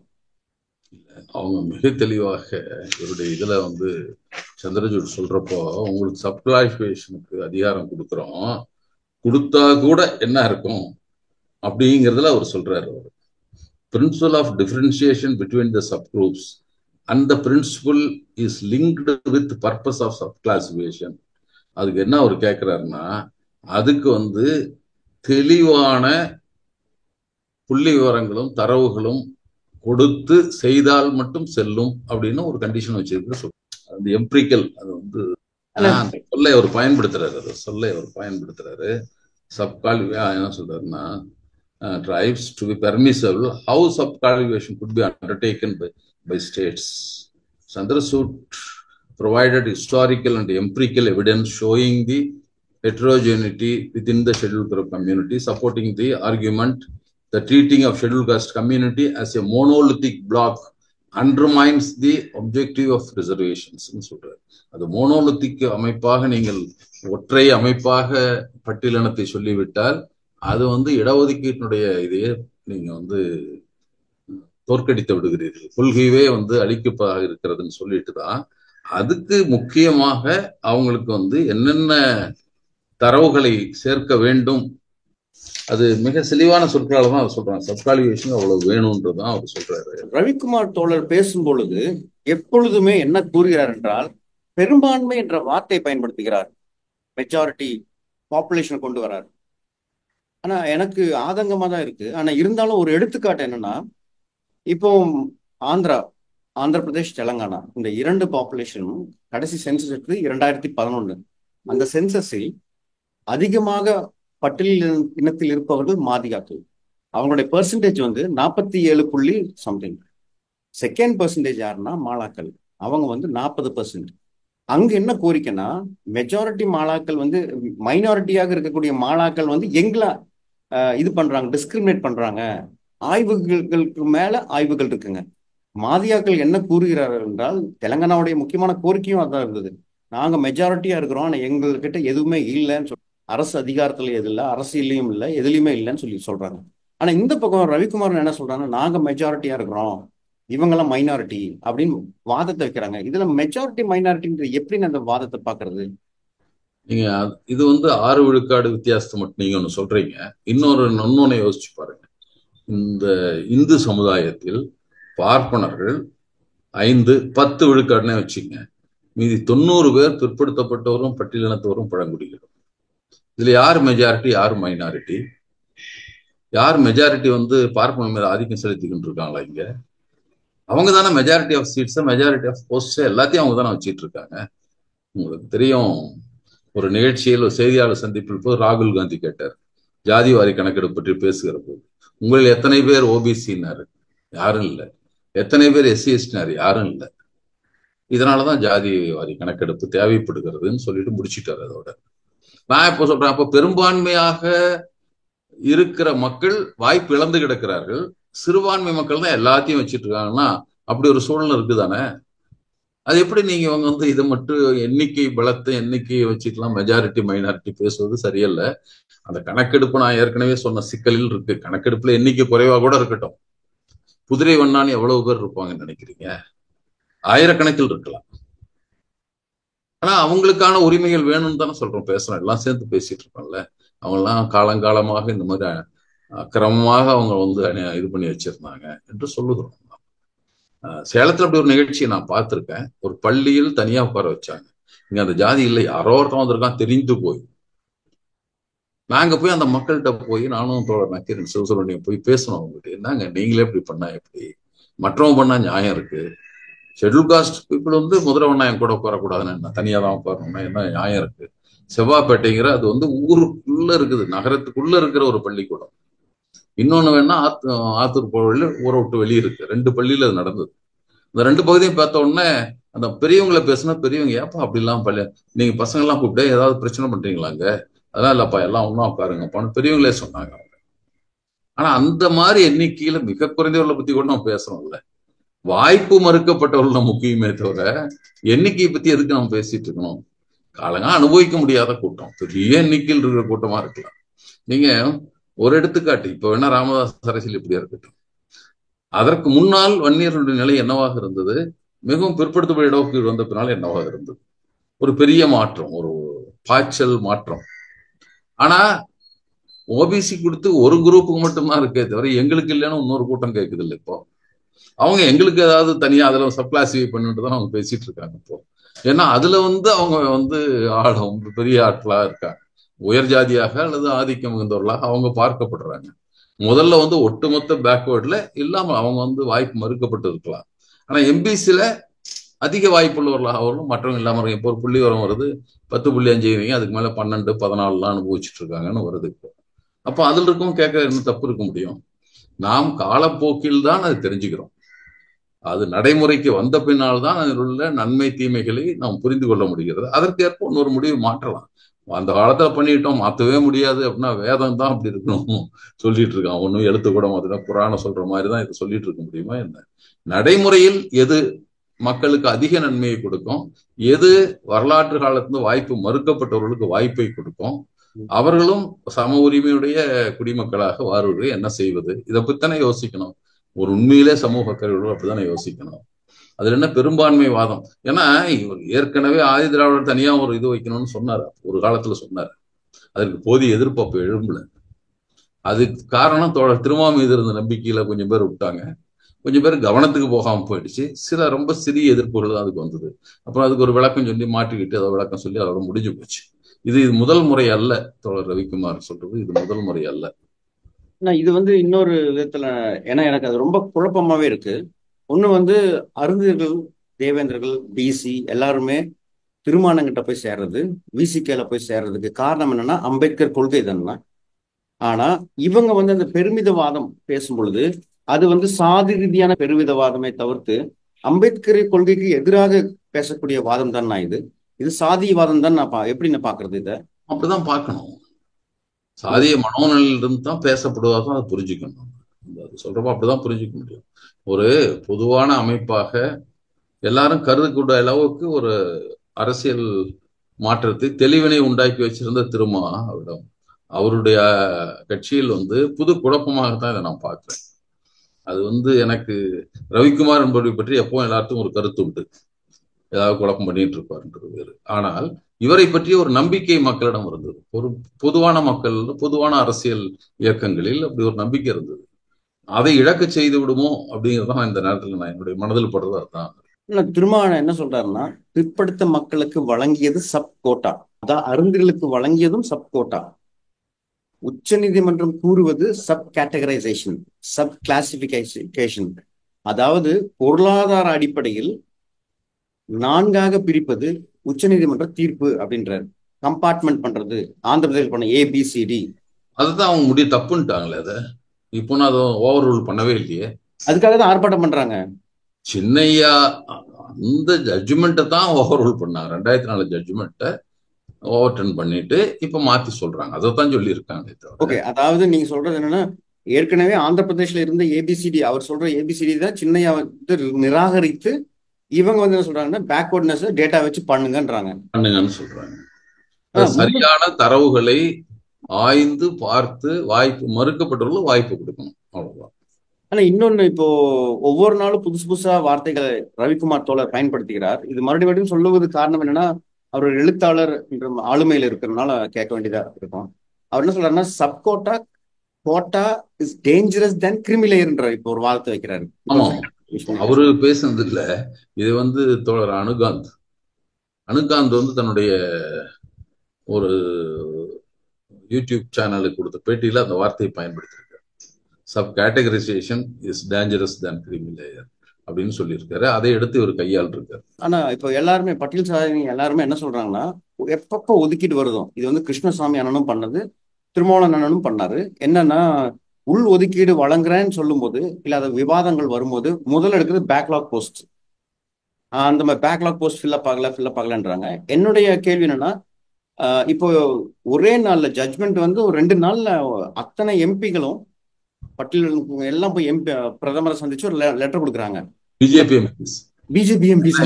Speaker 2: அவங்க மிக தெளிவாக இவருடைய இதுல வந்து சந்திரசூட் சொல்றப்போ உங்களுக்கு சப் கிளாசிஃபிகேஷனுக்கு அதிகாரம் கொடுக்குறோம், கொடுத்தா கூட என்ன இருக்கும் அப்படிங்கிறதுல அவர் சொல்றாரு. அவர் principle of differentiation between the sub groups and the principle is linked with purpose of sub classification. அதுக்கு என்ன அவர் கேட்கிறாருன்னா, அதுக்கு தெளிவான புள்ளி விவரங்களும் தரவுகளும் கொடுத்து செய்தால் மட்டும் செல்லும் அப்படின்னு ஒரு கண்டிஷன் வச்சிருக்கு. அந்த எம்பிரிக்கல் அது சொல்லை அவர் பயன்படுத்துறாரு. சப்கால் என்ன சொல்றாருன்னா, tribes to be permissible, how sub-qualification could be undertaken by states. Chandrasoot provided historical and empirical evidence showing the heterogeneity within the scheduled group community, supporting the argument that treating of scheduled caste community as a monolithic block undermines the objective of reservations. அது மோனோலித்திக் அமைப்பாக நீங்கள் ஒற்றை அமைப்பாக பட்டியலினத்தை சொல்லிவிட்டால் அது இடஒதுக்கீட்டினுடைய இதையே நீங்க தோற்கடித்து விடுகிறீர்கள், கொள்கையே அழிக்கப்பட இருக்கிறதுன்னு சொல்லிட்டு தான் அதுக்கு முக்கியமாக அவங்களுக்கு என்னென்ன தரவுகளை சேர்க்க வேண்டும், அது மிக தெளிவான சொற்களால தான் அவர் சொல்றாங்க. சப்காலிஃபிகேஷன் அவ்வளவு வேணும்ன்றதான் அவர் சொல்றாரு.
Speaker 1: ரவிக்குமார் தோழர் பேசும் பொழுது எப்பொழுதுமே என்ன கூறுகிறார் என்றால், பெரும்பான்மை என்ற வார்த்தையை பயன்படுத்துகிறார். மெஜாரிட்டி பாப்புலேஷனை கொண்டு வரார். ஆனா எனக்கு ஆதங்கமா தான் இருக்கு. ஆனா இருந்தாலும் ஒரு எடுத்துக்காட்டு என்னன்னா, இப்போ ஆந்திர பிரதேஷ், தெலங்கானா இந்த 2 பாப்புலேஷனும் கடைசி சென்சஸ் எடுத்து 2011. அந்த சென்சஸில் அதிகமாக பட்டியல் இனத்தில் இருப்பவர்கள் மாதிகாக்கள். அவங்களுடைய பெர்சன்டேஜ் 47 சம்திங். செகண்ட் பெர்சன்டேஜ் யாருன்னா மாலாக்கள், அவங்க 40%. அங்க என்ன கோரிக்கைன்னா, மெஜாரிட்டி மாலாக்கள் மைனாரிட்டியாக இருக்கக்கூடிய மாலாக்கள் எங்களை இது பண்றாங்க, டிஸ்கிரிமினேட் பண்றாங்க. ஆய்வுகளுக்கு மேல ஆய்வுகள் இருக்குங்க. மாதியாக்கள் என்ன கூறுகிறார்கள் என்றால், தெலங்கானாவுடைய முக்கியமான கோரிக்கையும் அதான் இருந்தது. நாங்க மெஜாரிட்டியா இருக்கிறோம், ஆனா எங்ககிட்ட எதுவுமே இல்லைன்னு சொல்லி, அரசு அதிகாரத்துல எது இல்லை, அரசியலையும் இல்லை, எதுலையுமே இல்லைன்னு சொல்றாங்க. ஆனா இந்த பக்கம் ரவிக்குமார் என்ன சொல்றாங்கன்னா, நாங்க மெஜாரிட்டியா இருக்கிறோம், இவங்கெல்லாம் மைனாரிட்டி அப்படின்னு வாதத்தை வைக்கிறாங்க. இதுல மெஜாரிட்டி மைனாரிட்டின்றது எப்படி அந்த வாதத்தை பாக்குறது?
Speaker 2: நீங்க இது 6 விழுக்காடு வித்தியாசத்தை மட்டும் நீங்க ஒண்ணு சொல்றீங்க. இன்னொன்னு யோசிச்சு பாருங்க. இந்த இந்து சமுதாயத்தில் பார்ப்பனர்கள் 5-10 விழுக்காடுனே வச்சுங்க, மீதி 90 பேர் பிற்படுத்தப்பட்டவரும் பட்டியலினத்தவரும் பழங்குடிகளும். இதுல யார் மெஜாரிட்டி, யார் மைனாரிட்டி? யார் மெஜாரிட்டி பார்ப்பன மேல ஆதிக்கம் செலுத்திக்கிட்டு இருக்காங்களா? இங்க அவங்க தானே majority of seats, majority of post எல்லாத்தையும் அவங்க தானே வச்சிட்டு இருக்காங்க. உங்களுக்கு தெரியும், ஒரு நிகழ்ச்சியில் ஒரு செய்தியாளர் சந்திப்பில் போது ராகுல் காந்தி கேட்டார், ஜாதிவாரி கணக்கெடுப்பு பற்றி பேசுகிற போது, உங்களில் எத்தனை பேர் ஓபிசின்னாரு? யாரும் இல்லை. எத்தனை பேர் எஸ்சி எஸ்டினாரு? யாரும் இல்லை. இதனாலதான் ஜாதிவாரி கணக்கெடுப்பு தேவைப்படுகிறதுன்னு சொல்லிட்டு முடிச்சுட்டாரு. அதோட நான் இப்போ சொல்றேன், அப்போ பெரும்பான்மையாக இருக்கிற மக்கள் வாய்ப்பு இழந்து கிடக்கிறார்கள், சிறுபான்மை மக்கள் தான் எல்லாத்தையும் வச்சிட்டு இருக்காங்கன்னா அப்படி ஒரு சூழ்நிலை இருக்குதானே? அது எப்படி நீங்க இதை மட்டும் எண்ணிக்கை பலத்தை எண்ணிக்கையை வச்சுக்கலாம், மெஜாரிட்டி மைனாரிட்டி பேசுவது சரியல்ல. அந்த கணக்கெடுப்பு நான் ஏற்கனவே சொன்ன சிக்கலில் இருக்கு. கணக்கெடுப்புல எண்ணிக்கை குறைவா கூட இருக்கட்டும், குதிரை வண்ணான்னு எவ்வளவு பேர் இருப்பாங்கன்னு நினைக்கிறீங்க? ஆயிரக்கணக்கில் இருக்கலாம். ஆனா அவங்களுக்கான உரிமைகள் வேணும்னு தானே சொல்றோம், பேசுறோம், எல்லாம் சேர்ந்து பேசிட்டு இருக்கோம்ல. அவங்க எல்லாம் காலங்காலமாக இந்த மாதிரி கிரமமாக அவங்க இது பண்ணி வச்சிருந்தாங்க என்று சொல்லுகிறோம். சேலத்துல அப்படி ஒரு நிகழ்ச்சியை நான் பார்த்திருக்கேன். ஒரு பள்ளியில் தனியா உட்கார வச்சாங்க. இங்க அந்த ஜாதி இல்லை, யாரோ ஒருத்தன் வந்திருக்கான் தெரிந்து போய். நாங்க போய் அந்த மக்கள்கிட்ட போய், நானும் தோழர் நக்கீரன் சிவசுப்ரமணியம் போய் பேசணும் அவங்ககிட்ட. என்னங்க நீங்களே இப்படி பண்ணா எப்படி? மற்றவங்க பண்ணா நியாயம் இருக்கு. ஷெட்யூல் காஸ்ட் பீப்புள் முதல்வண்ணா என் கூட உட்காரக்கூடாதுன்னு, என்ன தனியா தான் உட்காரணும்னா என்ன நியாயம் இருக்கு? செவ்வாப்பேட்டைங்கிற அது ஊருக்குள்ள இருக்குது, நகரத்துக்குள்ள இருக்கிற ஒரு பள்ளிக்கூடம். இன்னொன்னு வேணா ஆத்தூர் பள்ளியில ஊரை விட்டு வெளியே இருக்கு. 2 பள்ளியில அது நடந்தது. இந்த 2 பகுதியும் பார்த்த உடனே அந்த பெரியவங்களை பேசுனா, பெரியவங்க ஏப்பா அப்படிலாம் நீங்க பசங்க எல்லாம் கூப்பிட்டு ஏதாவது பிரச்சனை பண்றீங்களாங்க? அதெல்லாம் இல்லப்பா, எல்லாம் ஒன்னா உட்காருங்கப்பான்னு பெரியவங்களே சொன்னாங்க அவங்க. ஆனா அந்த மாதிரி எண்ணிக்கையில மிக குறைந்தவர்களை பத்தி கூட நம்ம பேசுறோம்ல. வாய்ப்பு மறுக்கப்பட்டவர்கள் முக்கியமே தவிர எண்ணிக்கையை பத்தி எதுக்கு நம்ம பேசிட்டு இருக்கணும்? காலங்கா அனுபவிக்க முடியாத கூட்டம், பெரிய எண்ணிக்கையில் இருக்கிற கூட்டமா இருக்கலாம். நீங்க ஒரு எடுத்துக்காட்டு, இப்ப வேணா ராமதாஸ் அரசியல் இப்படியா இருக்கட்டும், அதற்கு முன்னால் வன்னியர்களுடைய நிலை என்னவாக இருந்தது? மிகவும் பிற்படுத்தப்பட்ட இடஒதுக்கீடு வந்த பின்னால் என்னவாக இருந்தது? ஒரு பெரிய மாற்றம், ஒரு பாய்ச்சல் மாற்றம். ஆனா ஓபிசி கொடுத்து ஒரு குரூப்புக்கு மட்டும்தான் இருக்கே தவிர எங்களுக்கு இல்லைன்னு இன்னொரு கூட்டம் கேட்குது இல்லை. இப்போ அவங்க எங்களுக்கு ஏதாவது தனியா அதுல சப்கிளாசிஃபை பண்ணிட்டு தான் அவங்க பேசிட்டு இருக்காங்க இப்போ. ஏன்னா அதுல அவங்க ஆளும் பெரிய ஆட்களா இருக்காங்க, உயர் ஜாதியாக அல்லது ஆதிக்கம் மிகுந்தவர்களாக அவங்க பார்க்கப்படுறாங்க. முதல்ல ஒட்டுமொத்த பேக்வேர்ட்ல இல்லாம அவங்க வாய்ப்பு மறுக்கப்பட்டு இருக்கலாம். ஆனா எம்பிசில அதிக வாய்ப்புள்ளவர்களாக அவர்களும் மற்றவங்க இல்லாம இருக்கு. இப்போ ஒரு புள்ளி வரம் வருது, 10.5, அதுக்கு மேல 12, 14 அனுபவிச்சுட்டு இருக்காங்கன்னு வருது இப்போ. அப்போ அதுல இருக்கும் கேட்க என்ன தப்பு இருக்க முடியும்? நாம் காலப்போக்கில் தான் அது தெரிஞ்சுக்கிறோம். அது நடைமுறைக்கு வந்த பின்னால் தான் அதில் உள்ள நன்மை தீமைகளை நாம் புரிந்து கொள்ள முடிகிறது. அதற்கேற்ப இன்னொரு முடிவு மாற்றலாம். அந்த காலத்துல பண்ணிட்டோம், மாற்றவே முடியாது அப்படின்னா வேதம் தான் அப்படி இருக்கணும் சொல்லிட்டு இருக்கான். ஒன்னும் எழுத்து கூட மாத்தினா புராணம் சொல்ற மாதிரி தான் இதை சொல்லிட்டு இருக்க முடியுமா என்ன? நடைமுறையில் எது மக்களுக்கு அதிக நன்மையை கொடுக்கும், எது வரலாற்று காலத்துல வாய்ப்பு மறுக்கப்பட்டவர்களுக்கு வாய்ப்பை கொடுக்கும், அவர்களும் சம உரிமையுடைய குடிமக்களாக வாழ்வதை என்ன செய்வது, இதை பத்தித்தானே யோசிக்கணும். ஒரு உண்மையிலே சமூக அக்கறையோடு அப்படித்தானே யோசிக்கணும். அதுல என்ன பெரும்பான்மை வாதம்? ஏன்னா இவர் ஏற்கனவே ஆதி திராவிடர் தனியா ஒரு இது வைக்கணும்னு சொன்னார், ஒரு காலத்துல சொன்னார். அதற்கு போதிய எதிர்ப்பு அப்ப எழும்பல. அதுக்கு காரணம் தோழர் திருமா மீது இருந்த நம்பிக்கையில கொஞ்சம் பேர் விட்டாங்க, கொஞ்சம் பேர் கவனத்துக்கு போகாம போயிடுச்சு. சில ரொம்ப சிறிய எதிர்ப்புகள் தான் அதுக்கு வந்தது. அப்புறம் அதுக்கு ஒரு விளக்கம் சொல்லி மாற்றிக்கிட்டு அதை விளக்கம் சொல்லி அதோட முடிஞ்சு போச்சு. இது முதல் முறை அல்ல. தோழர் ரவிக்குமார் சொல்றது இது முதல் முறை அல்ல.
Speaker 1: இது இன்னொரு விதத்துல, ஏன்னா எனக்கு அது ரொம்ப குழப்பமாவே இருக்கு. ஒண்ணு அருந்ததியர்கள், தேவேந்திரர்கள், பிசி எல்லாருமே திருமானங்கிட்ட போய் சேர்றது, விசிகேல போய் சேர்றதுக்கு காரணம் என்னன்னா அம்பேத்கர் கொள்கை தானே. ஆனா இவங்க அந்த பெருமிதவாதம் பேசும் பொழுது அது சாதி ரீதியான பெருமிதவாதமே தவிர்த்து அம்பேத்கர் கொள்கைக்கு எதிராக பேசக்கூடிய வாதம் தான். இது சாதியவாதம் தான். நான் எப்படி நான் பாக்குறது? இதை
Speaker 2: அப்படிதான் பார்க்கணும். சாதிய மனோநிலையிலிருந்து தான் பேசப்படுவதாக அதை புரிஞ்சுக்கணும். அது சொல்றப்போ அப்படிதான் புரிஞ்சுக்க முடியும். ஒரு பொதுவான அமைப்பாக எல்லாரும் கருதக்கூடிய அளவுக்கு ஒரு அரசியல் மாற்றத்தை தெளிவினை உண்டாக்கி வச்சிருந்த திருமாவிடம் அவருடைய கட்சியில் புது குழப்பமாகத்தான் இதை நான் பார்க்கிறேன். அது எனக்கு ரவிக்குமார் என்பவரை பற்றி எப்பவும் எல்லாருக்கும் ஒரு கருத்து உண்டு, ஏதாவது குழப்பம் பண்ணிட்டு இருப்பாருன்றது வேறு. ஆனால் இவரை பற்றிய ஒரு நம்பிக்கை மக்களிடம் இருந்தது. ஒரு பொதுவான மக்கள், பொதுவான அரசியல் இயக்கங்களில் அப்படி ஒரு நம்பிக்கை இருந்தது. அதை இழக்க செய்து விடுமோ அப்படிங்கிறதான் இந்த நேரத்தில் நான் என்னுடைய மனதில் படுறது. அதுதான்
Speaker 1: திருமாவளவன் என்ன சொல்றாருன்னா, பிற்படுத்த மக்களுக்கு வழங்கியது சப் கோட்டா, அதான் அருந்துகளுக்கு வழங்கியதும் சப் கோட்டா. உச்ச நீதிமன்றம் கூறுவது சப் கேட்டகரைசேஷன், சப் கிளாசிபிகேஷன். அதாவது பொருளாதார அடிப்படையில் 4ஆக பிரிப்பது உச்ச நீதிமன்ற தீர்ப்பு அப்படின்றாரு. கம்பார்ட்மெண்ட் பண்றது ஆந்திர பிரதேஷ் பண்ண ABCD.
Speaker 2: அதுதான் அவங்க முடிவு தப்புன்ட்டாங்களே. அதை இப்போ அதை ஓவர் ரூல் பண்ணவே இல்லையே.
Speaker 1: அதுக்காக தான் ஆர்ப்பாட்டம் பண்றாங்க.
Speaker 2: சின்னையா அந்த ஜட்ஜ்மெண்ட்டை தான் ஓவர் ரூல் பண்ணாங்க. 2004 ஜட்ஜ்மெண்ட்டை ஓவர் டர்ன் பண்ணிட்டு இப்ப மாத்தி சொல்றாங்க. அதைத்தான் சொல்லி இருக்காங்க.
Speaker 1: ஓகே, அதாவது நீங்க சொல்றது என்னன்னா, ஏற்கனவே ஆந்திர பிரதேஷ்ல இருந்த ABCD, அவர் சொல்ற ABCD தான் சின்னையா நிராகரித்து இவங்க என்ன சொல்றாங்கன்னா பேக்வர்ட்னஸ் டேட்டா வச்சு பண்ணுங்கன்னு சொல்றாங்க.
Speaker 2: சரியான தரவுகளை ஆய்ந்து பார்த்து வாய்ப்பு மறுக்கப்பட்டவர்களும் வாய்ப்பு கொடுக்கணும், அவ்வளவுதான்.
Speaker 1: ஆனா இன்னொன்னு, இப்போ ஒவ்வொரு நாளும் புதுசு புதுசா வார்த்தைகளை ரவிக்குமார் தோழர் பயன்படுத்துகிறார். இது மறுபடியும் சொல்லுவது காரணம் என்னன்னா, அவர் எழுத்தாளர் என்ற ஆளுமையில் இருக்கிறதுனால கேட்க வேண்டியதா இருக்கும். அவர் என்ன சொல்றாருன்னா, சப்கோட்டா கோட்டா இஸ் டேஞ்சரஸ் தென் கிரிமிலேயர்ன்ற இப்போ ஒரு வார்த்தை வைக்கிறாரு.
Speaker 2: அவரு பேசுனது இல்ல, இது தோழர் அனுகாந்த் தன்னுடைய ஒரு யூடியூப் சேனலுக்கு கொடுத்த பேட்டியில அந்த வார்த்தையை பயன்படுத்தியிருக்காரு. Sub categorisation is dangerous than creamy layer அப்படின்னு சொல்லியிருக்காரு. அதை எடுத்து இவர் கையாள் இருக்காரு.
Speaker 1: ஆனா இப்போ எல்லாருமே பட்டியல் சாதனை எல்லாருமே என்ன சொல்றாங்கன்னா, எப்பப்போ ஒதுக்கீடு வருதும், இது கிருஷ்ணசாமி அண்ணனும் பண்ணது, திருமாவளவன் அண்ணனும் பண்ணாரு. என்னன்னா, உள் ஒதுக்கீடு வழங்குறேன்னு சொல்லும் போது இல்லாத விவாதங்கள் வரும்போது முதல்ல எடுக்கிறது பேக்லாக் போஸ்ட். அந்த மாதிரி பேக்லாக் போஸ்ட் ஃபில்லப் ஆகலன்றாங்க. என்னுடைய கேள்வி என்னன்னா, இப்போ ஒரே நாள்ல ஜட்ஜ்மெண்ட் ஒரு 2 நாள்ல அத்தனை எம்பிகளும் பட்டியல் எல்லாம் போய் பிரதமரை சந்திச்சு ஒரு லெட்டர் கொடுக்குறாங்க.
Speaker 2: பிஜேபி எம்பிஸ்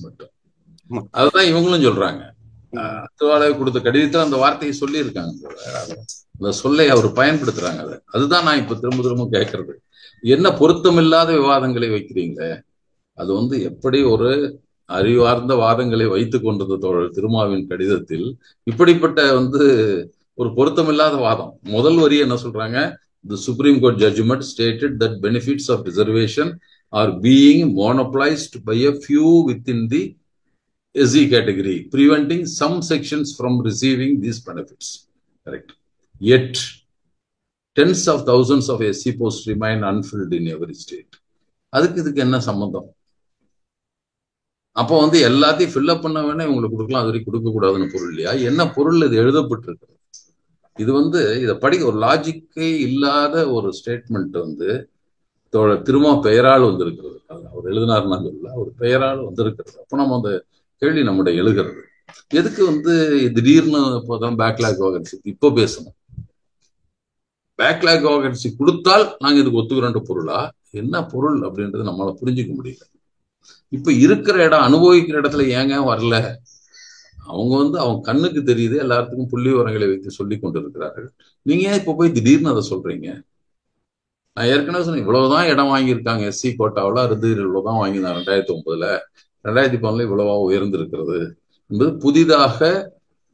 Speaker 2: மட்டும். அதுதான் இவங்களும் சொல்றாங்க. கொடுத்த கடிதத்தில் அந்த வார்த்தையை சொல்லி இருக்காங்க. அந்த சொல்லை அவர் பயன்படுத்துறாங்க. அதுதான் நான் இப்ப திரும்ப திரும்ப கேட்கறது. என்ன பொருத்தமில்லாத விவாதங்களை வைக்கிறீங்க? அது எப்படி ஒரு அறிவார்ந்த வாதங்களை வைத்துக் கொண்டிருந்த தோழர் திருமாவின் கடிதத்தில் இப்படிப்பட்ட ஒரு பொருத்தமில்லாத வாதம். முதல் வரி என்ன சொல்றாங்க? The Supreme Court judgment stated that benefits of reservation are being monopolized by a few within the SC category, preventing some sections from receiving these benefits. Correct. Yet, tens of thousands of SC posts remain unfilled in every state. அதுக்கு இதுக்கு என்ன சம்பந்தம்? அப்போ எல்லாத்தையும் ஃபில்அப் பண்ண வேணா இவங்களுக்கு கொடுக்கலாம், அது வரைக்கும் கொடுக்க கூடாதுன்னு பொருள் இல்லையா? என்ன பொருள் இது எழுதப்பட்டிருக்கு? இது இதை படிக்க ஒரு லாஜிக்கே இல்லாத ஒரு ஸ்டேட்மெண்ட் திருமா பெயரால் வந்திருக்கிறது. அவர் எழுதினார்னா சொல்ல ஒரு பெயரால் வந்திருக்கிறது. அப்போ நம்ம அந்த கேள்வி நம்முடைய எழுகிறது எதுக்கு திடீர்னு இப்போதான் பேக்லாக் வாகன்சி இப்போ பேசணும். பேக்லாக் வாகன்சி கொடுத்தால் நாங்க இதுக்கு ஒத்துக்கிறோன்ற பொருளா? என்ன பொருள் அப்படின்றது நம்மளால புரிஞ்சுக்க முடியல. இப்ப இருக்கிற இடம், அனுபவிக்கிற இடத்துல ஏங்க வரல? அவங்க அவங்க கண்ணுக்கு தெரியுது, எல்லாத்துக்கும் புள்ளி விவரங்களை வைத்து சொல்லி கொண்டிருக்கிறார்கள். நீங்க ஏன் இப்ப போய் திடீர்னு அதை சொல்றீங்க? நான் ஏற்கனவே சொன்னேன், இவ்வளவுதான் இடம் வாங்கியிருக்காங்க எஸ்சி கோட்டாவில், இவ்வளவுதான் வாங்கினாங்க 2009. 2011 இவ்வளவா உயர்ந்திருக்கிறது என்பது புதிதாக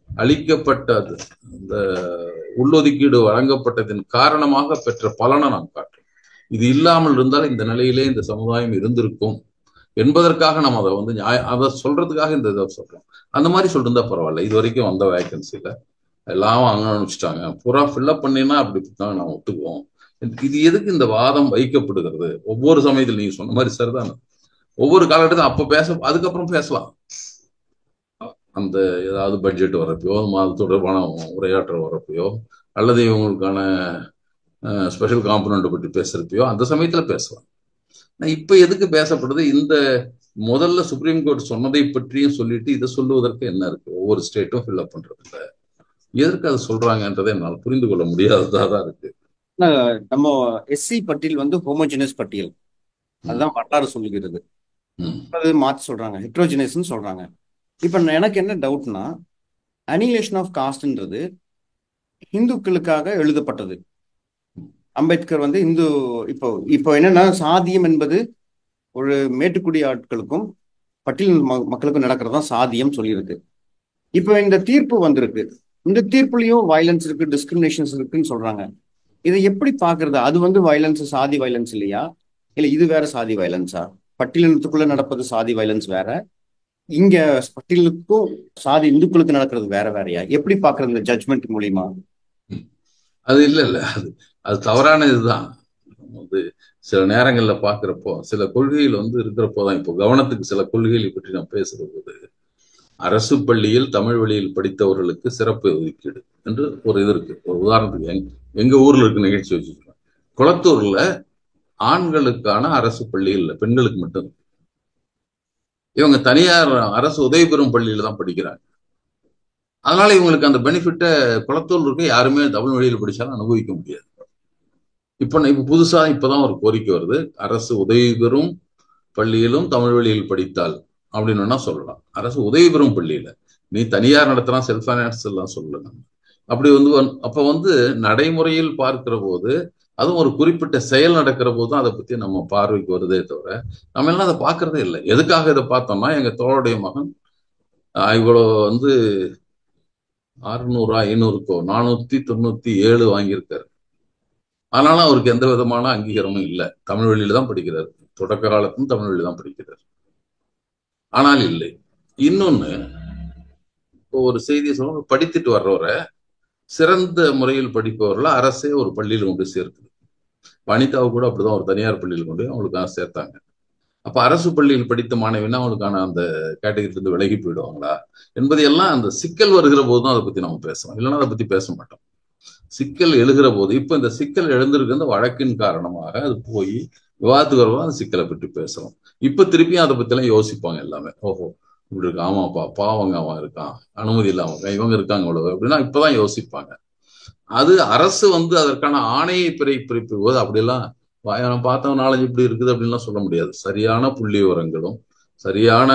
Speaker 2: அளிக்கப்பட்டது. இந்த உள்ளொதுக்கீடு வழங்கப்பட்டதின் காரணமாக பெற்ற பலனை நாம் காட்டுறோம். இது இல்லாமல் இருந்தால் இந்த நிலையிலே இந்த சமுதாயம் இருந்திருக்கும் என்பதற்காக நம்ம அதை சொல்றதுக்காக இந்த இதை சொல்றோம். அந்த மாதிரி சொல்லிருந்தா பரவாயில்ல. இது வரைக்கும் வந்த வேகன்சில எல்லாம் வாங்க அனுப்பிச்சிட்டாங்க, பூரா ஃபில்அப் பண்ணினா அப்படித்தான் நான் ஒத்துக்குவோம். இது எதுக்கு இந்த வாதம் வைக்கப்படுகிறது? ஒவ்வொரு சமயத்தில் நீங்க சொன்ன மாதிரி சரிதானே, ஒவ்வொரு காலகட்டத்தில் அப்ப அதுக்கப்புறம் பேசலாம். அந்த ஏதாவது பட்ஜெட் வரப்பையோ, அது தொடர்பான உரையாற்ற வரப்பையோ, அல்லது இவங்களுக்கான ஸ்பெஷல் காம்பனண்ட் பற்றி பேசுறப்பையோ அந்த சமயத்துல பேசலாம். இப்ப எதுக்கு பேசப்படுது? இந்த முதல்ல சுப்ரீம் கோர்ட் சொன்னதை பற்றியும் சொல்லிட்டு இதை சொல்லுவதற்கு என்ன இருக்கு? ஒவ்வொரு ஸ்டேட்டும் ஃபில்அப் பண்றது இல்ல, எதற்கு அதை சொல்றாங்கன்றதை என்னால் புரிந்து கொள்ள முடியாததான் இருக்கு.
Speaker 1: நம்ம எஸ்சி பட்டியல் ஹோமோஜினஸ் பட்டியல், அதுதான் வரலாறு சொல்லுகிறது. அது மாத்தி சொல்றாங்க, ஹெட்ரோஜினஸ் சொல்றாங்க. இப்ப எனக்கு என்ன டவுட்னா, அனிலேஷன் ஆஃப் காஸ்ட்ன்றது இந்துக்களுக்காக எழுதப்பட்டது. அம்பேத்கர் இந்து இப்போ இப்போ என்னன்னா, சாதியம் என்பது ஒரு மேட்டுக்குடி ஆட்களுக்கும் பட்டியல் மக்களுக்கும் நடக்கிறதா சாதியம் சொல்லியிருக்கு. இப்போ இந்த தீர்ப்பு வந்திருக்கு, இந்த தீர்ப்புலயும் வயலன்ஸ் இருக்கு, டிஸ்கிரிமினேஷன்ஸ் இருக்குன்னு சொல்றாங்க. இதை எப்படி பாக்குறது? அது வயலன்ஸ் சாதி வயலன்ஸ் இல்லையா? இல்ல இது வேற சாதி வயலன்ஸா? பட்டியலினத்துக்குள்ள நடப்பது சாதி வயலன்ஸ் வேற, இங்க பட்டியலுக்கும் சாதி இந்துக்களுக்கு நடக்கிறது வேற வேறையா? எப்படி பாக்குறது இந்த ஜட்ஜ்மெண்ட் மூலியமா?
Speaker 2: அது இல்ல அது தவறான இதுதான். சில நேரங்கள்ல பாக்குறப்போ சில கொள்கைகள் இருக்கிறப்போதான், இப்போ கவனத்துக்கு சில கொள்கைகளை பற்றி நான் பேசுற போது, அரசு பள்ளியில் தமிழ் வழியில் படித்தவர்களுக்கு சிறப்பு ஒதுக்கீடு என்று ஒரு இது இருக்கு. ஒரு உதாரணத்துக்கு எங்க ஊர்ல இருக்கு நிகழ்ச்சி வச்சுருக்கேன். குளத்தூர்ல ஆண்களுக்கான அரசு பள்ளி இல்லை, பெண்களுக்கு மட்டும். இவங்க தனியார் அரசு உதவி பெறும் பள்ளியில தான் படிக்கிறாங்க. அதனால இவங்களுக்கு அந்த பெனிஃபிட்டை குளத்தூர் இருக்க யாருமே தமிழ் வழியில் படிச்சாலும் அனுபவிக்க முடியாது. இப்ப புதுசா இப்பதான் ஒரு கோரிக்கை வருது, அரசு உதவி பெறும் பள்ளியிலும் தமிழ் வழியில் படித்தால் அப்படின்னு சொல்லலாம். அரசு உதவி பெறும் பள்ளியில, நீ தனியார் நடத்தலாம், செல்ஃப் ஃபைனான்ஸ் எல்லாம் சொல்லலாம். அப்படி அப்ப நடைமுறையில் பார்க்கிற போது, அதுவும் ஒரு குறிப்பிட்ட செயல் நடக்கிற போது தான் அதை பத்தி நம்ம பார்வைக்கு வருதே தவிர நம்ம எல்லாம் அதை பார்க்கறதே இல்லை. எதுக்காக இதை பார்த்தோம்னா, எங்க தோளுடைய மகன் இவ்வளோ 600 500 497 வாங்கியிருக்காரு. ஆனாலும் அவருக்கு எந்த விதமான அங்கீகாரமும் இல்லை. தமிழ் வழியில தான் படிக்கிறார், தொடக்க காலத்தும் தமிழ் வழியில தான் படிக்கிறார். ஆனால் இல்லை. இன்னொன்னு, இப்போ ஒரு செய்தியை சொல்ல, படித்துட்டு வர்றவரை சிறந்த முறையில் படிப்பவர்கள் அரசே ஒரு பள்ளியில் கொண்டு சேர்க்குது. வனிதாவை கூட அப்படிதான் ஒரு தனியார் பள்ளியில் கொண்டு அவங்களுக்காக சேர்த்தாங்க. அப்ப அரசு பள்ளியில் படித்த மாணவினா அவங்களுக்கான அந்த கேட்டகரியிலிருந்து விலகி போயிடுவாங்களா என்பதையெல்லாம் அந்த சிக்கல் வருகிற போதுதான் அதை பத்தி நம்ம பேசணும், இல்லைன்னா அதை பத்தி பேச மாட்டோம். சிக்கல் எழுகிற போது, இப்ப இந்த சிக்கல் எழுந்திருக்கு அந்த வழக்கின் காரணமாக அது போய் விவாதத்துக்கு வரும்போது அந்த சிக்கலை பற்றி பேசுறோம். இப்ப திருப்பியும் அதை பத்தி எல்லாம் யோசிப்பாங்க எல்லாமே. ஓஹோ இப்படி இருக்கு, ஆமாப்பா பாவங்க அவன் இருக்கான், அனுமதி இல்லாம இவங்க இருக்காங்க அவ்வளவு அப்படின்னா இப்பதான் யோசிப்பாங்க. அது அரசு அதற்கான ஆணையை பிறப்பிக்கும் போது அப்படியெல்லாம் பார்த்தவன் 4-5 இப்படி இருக்குது அப்படின்லாம் சொல்ல முடியாது. சரியான புள்ளி விவரங்களும் சரியான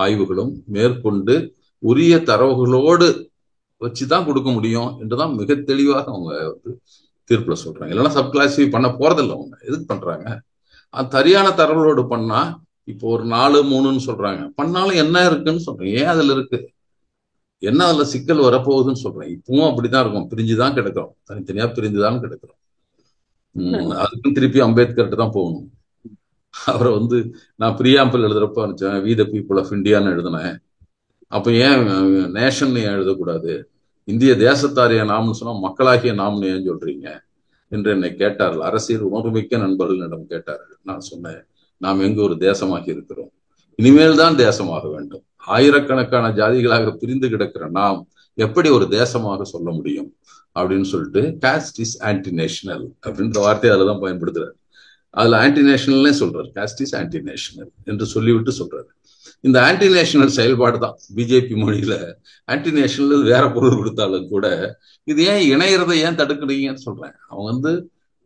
Speaker 2: ஆய்வுகளும் மேற்கொண்டு உரிய தரவுகளோடு வச்சுதான் கொடுக்க முடியும் என்றுதான் மிக தெளிவாக அவங்க தீர்ப்புல சொல்றாங்க. இல்லைன்னா சப் கிளாசிஃபை பண்ண போறதில்லை. அவங்க எதுக்கு பண்றாங்க? அது சரியான தரவுகளோடு பண்ணா இப்போ ஒரு 4-3ன்னு சொல்றாங்க, பண்ணாலும் என்ன இருக்குன்னு சொல்றேன். ஏன் அதுல இருக்கு, என்ன அதுல சிக்கல் வரப்போகுதுன்னு சொல்றேன். இப்பவும் அப்படிதான் இருக்கும், பிரிஞ்சுதான் கிடக்கிறோம், தனித்தனியா பிரிஞ்சுதான் கிடக்கிறோம். அதுக்கும் திருப்பி அம்பேத்கர்கிட்ட தான் போகணும். அவரை வந்து நான் பிரியாம்பிள் எழுதுறப்ப நினைச்சேன், வி த பீப்புள் ஆஃப் இந்தியான்னு எழுதினேன். அப்ப ஏன் நேஷன் ஏன் எழுதக்கூடாது, இந்திய தேசத்தாரிய நாம்னு சொன்னா மக்களாகிய நாம்னு ஏன் சொல்றீங்க என்று என்னை கேட்டார்கள். அரசியல் உணர்வுமிக்க நண்பர்களிடம் கேட்டார்கள். நான் சொன்னேன், நாம் எங்கு ஒரு தேசமாகி இருக்கிறோம், இனிமேல் தான் தேசமாக வேண்டும். ஆயிரக்கணக்கான ஜாதிகளாக பிரிந்து கிடக்கிற நாம் எப்படி ஒரு தேசமாக சொல்ல முடியும் அப்படின்னு சொல்லிட்டு, காஸ்ட் இஸ் ஆன்டி நேஷனல் அப்படின்ற வார்த்தையை அதுல தான் பயன்படுத்துறாரு. அதுல ஆன்டி நேஷனல்னே சொல்றாரு, காஸ்ட் இஸ் ஆன்டி நேஷனல் என்று சொல்லிவிட்டு சொல்றாரு. இந்த ஆன்டி நேஷனல் செயல்பாடு தான் பிஜேபி மொழியில. ஆன்டி நேஷனல் வேற பொருள் கொடுத்தாலும் கூட இது ஏன் இணையறதை ஏன் தடுக்கிறீங்கன்னு சொல்றேன். அவங்க வந்து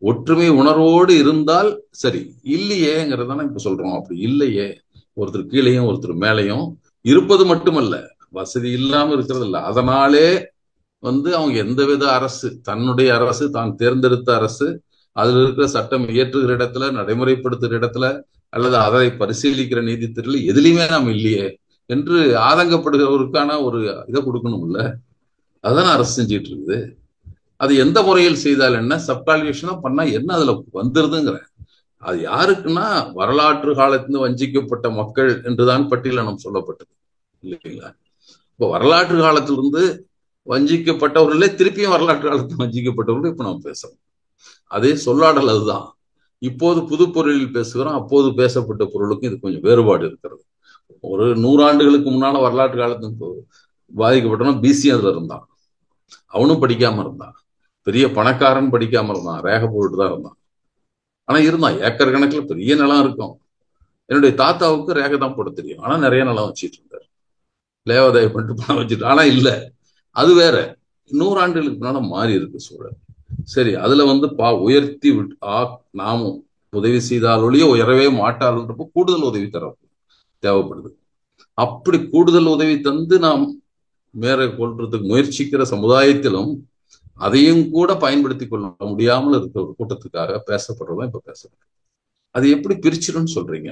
Speaker 2: ஒற்றுமை உணர்வோடு இருந்தால் சரி, இல்லையேங்கிறதான இப்ப சொல்றோம். அப்படி இல்லையே, ஒருத்தர் கீழேயும் ஒருத்தர் மேலையும் இருப்பது மட்டுமல்ல, வசதி இல்லாம இருக்கிறது இல்லை. அதனாலே வந்து அவங்க எந்தவித அரசு, தன்னுடைய அரசு, தான் தேர்ந்தெடுத்த அரசு, அதுல இருக்கிற சட்டம் இயற்றுகிற இடத்துல, நடைமுறைப்படுத்துகிற இடத்துல, அல்லது அதை பரிசீலிக்கிற நீதித்துறையில் எதுலையுமே நாம் இல்லையே என்று ஆதங்கப்படுகிறவருக்கான ஒரு இதை கொடுக்கணும்ல. அதான் அரசு செஞ்சிட்டு இருக்குது. அது எந்த முறையில் செய்தால் என்ன, சப்கால்குலேஷனா பண்ணா என்ன அதுல வந்துருதுங்கிற. அது யாருக்குன்னா வரலாற்று காலத்திலிருந்து வஞ்சிக்கப்பட்ட மக்கள் என்றுதான் பட்டியலினம் சொல்லப்பட்டது இல்லைங்களா. இப்போ வரலாற்று காலத்திலிருந்து வஞ்சிக்கப்பட்டவர்களே திருப்பியும் வரலாற்று காலத்தில் வஞ்சிக்கப்பட்டவர்கள் இப்ப நாம் பேசுறோம். அதே சொல்லாடல் அதுதான். இப்போது புது பொருளில் பேசுகிறோம், அப்போது பேசப்பட்ட பொருளுக்கும் இது கொஞ்சம் வேறுபாடு இருக்கிறது. ஒரு 100 ஆண்டுகளுக்கு முன்னால வரலாற்று காலத்துக்கு பாதிக்கப்பட்டவன் பிசி அதுல இருந்தான், அவனும் படிக்காம இருந்தான். பெரிய பணக்காரன் படிக்காம இருந்தான், ரேக போட்டு தான் இருந்தான். ஆனா இருந்தான், ஏக்கர் கணக்குல பெரிய நிலம் இருக்கும். என்னுடைய தாத்தாவுக்கு ரேகை தான் போட தெரியும், ஆனா நிறைய நிலம் வச்சிட்டு இருந்தாரு, லேவதாய பண்ணிட்டு பணம் வச்சுட்டு. ஆனா இல்ல, அது வேற. 100 ஆண்டுகளுக்கு முன்னால மாறி இருக்கு சூழல். சரி, அதுல வந்து உயர்த்தி நாமும் உதவி செய்தால் ஒழிய உயரவே மாட்டாள்ன்றப்போ கூடுதல் உதவி தர தேவைப்படுது. அப்படி கூடுதல் உதவி தந்து நாம் மேற கொள்றதுக்கு முயற்சிக்கிற சமுதாயத்திலும் அதையும் கூட பயன்படுத்தி கொள்ள முடியாமல் இருக்கிற ஒரு கூட்டத்துக்காக பேசப்படுறதும் இப்ப பேசப்படுறது. அது எப்படி பிரிச்சிடும்னு சொல்றீங்க?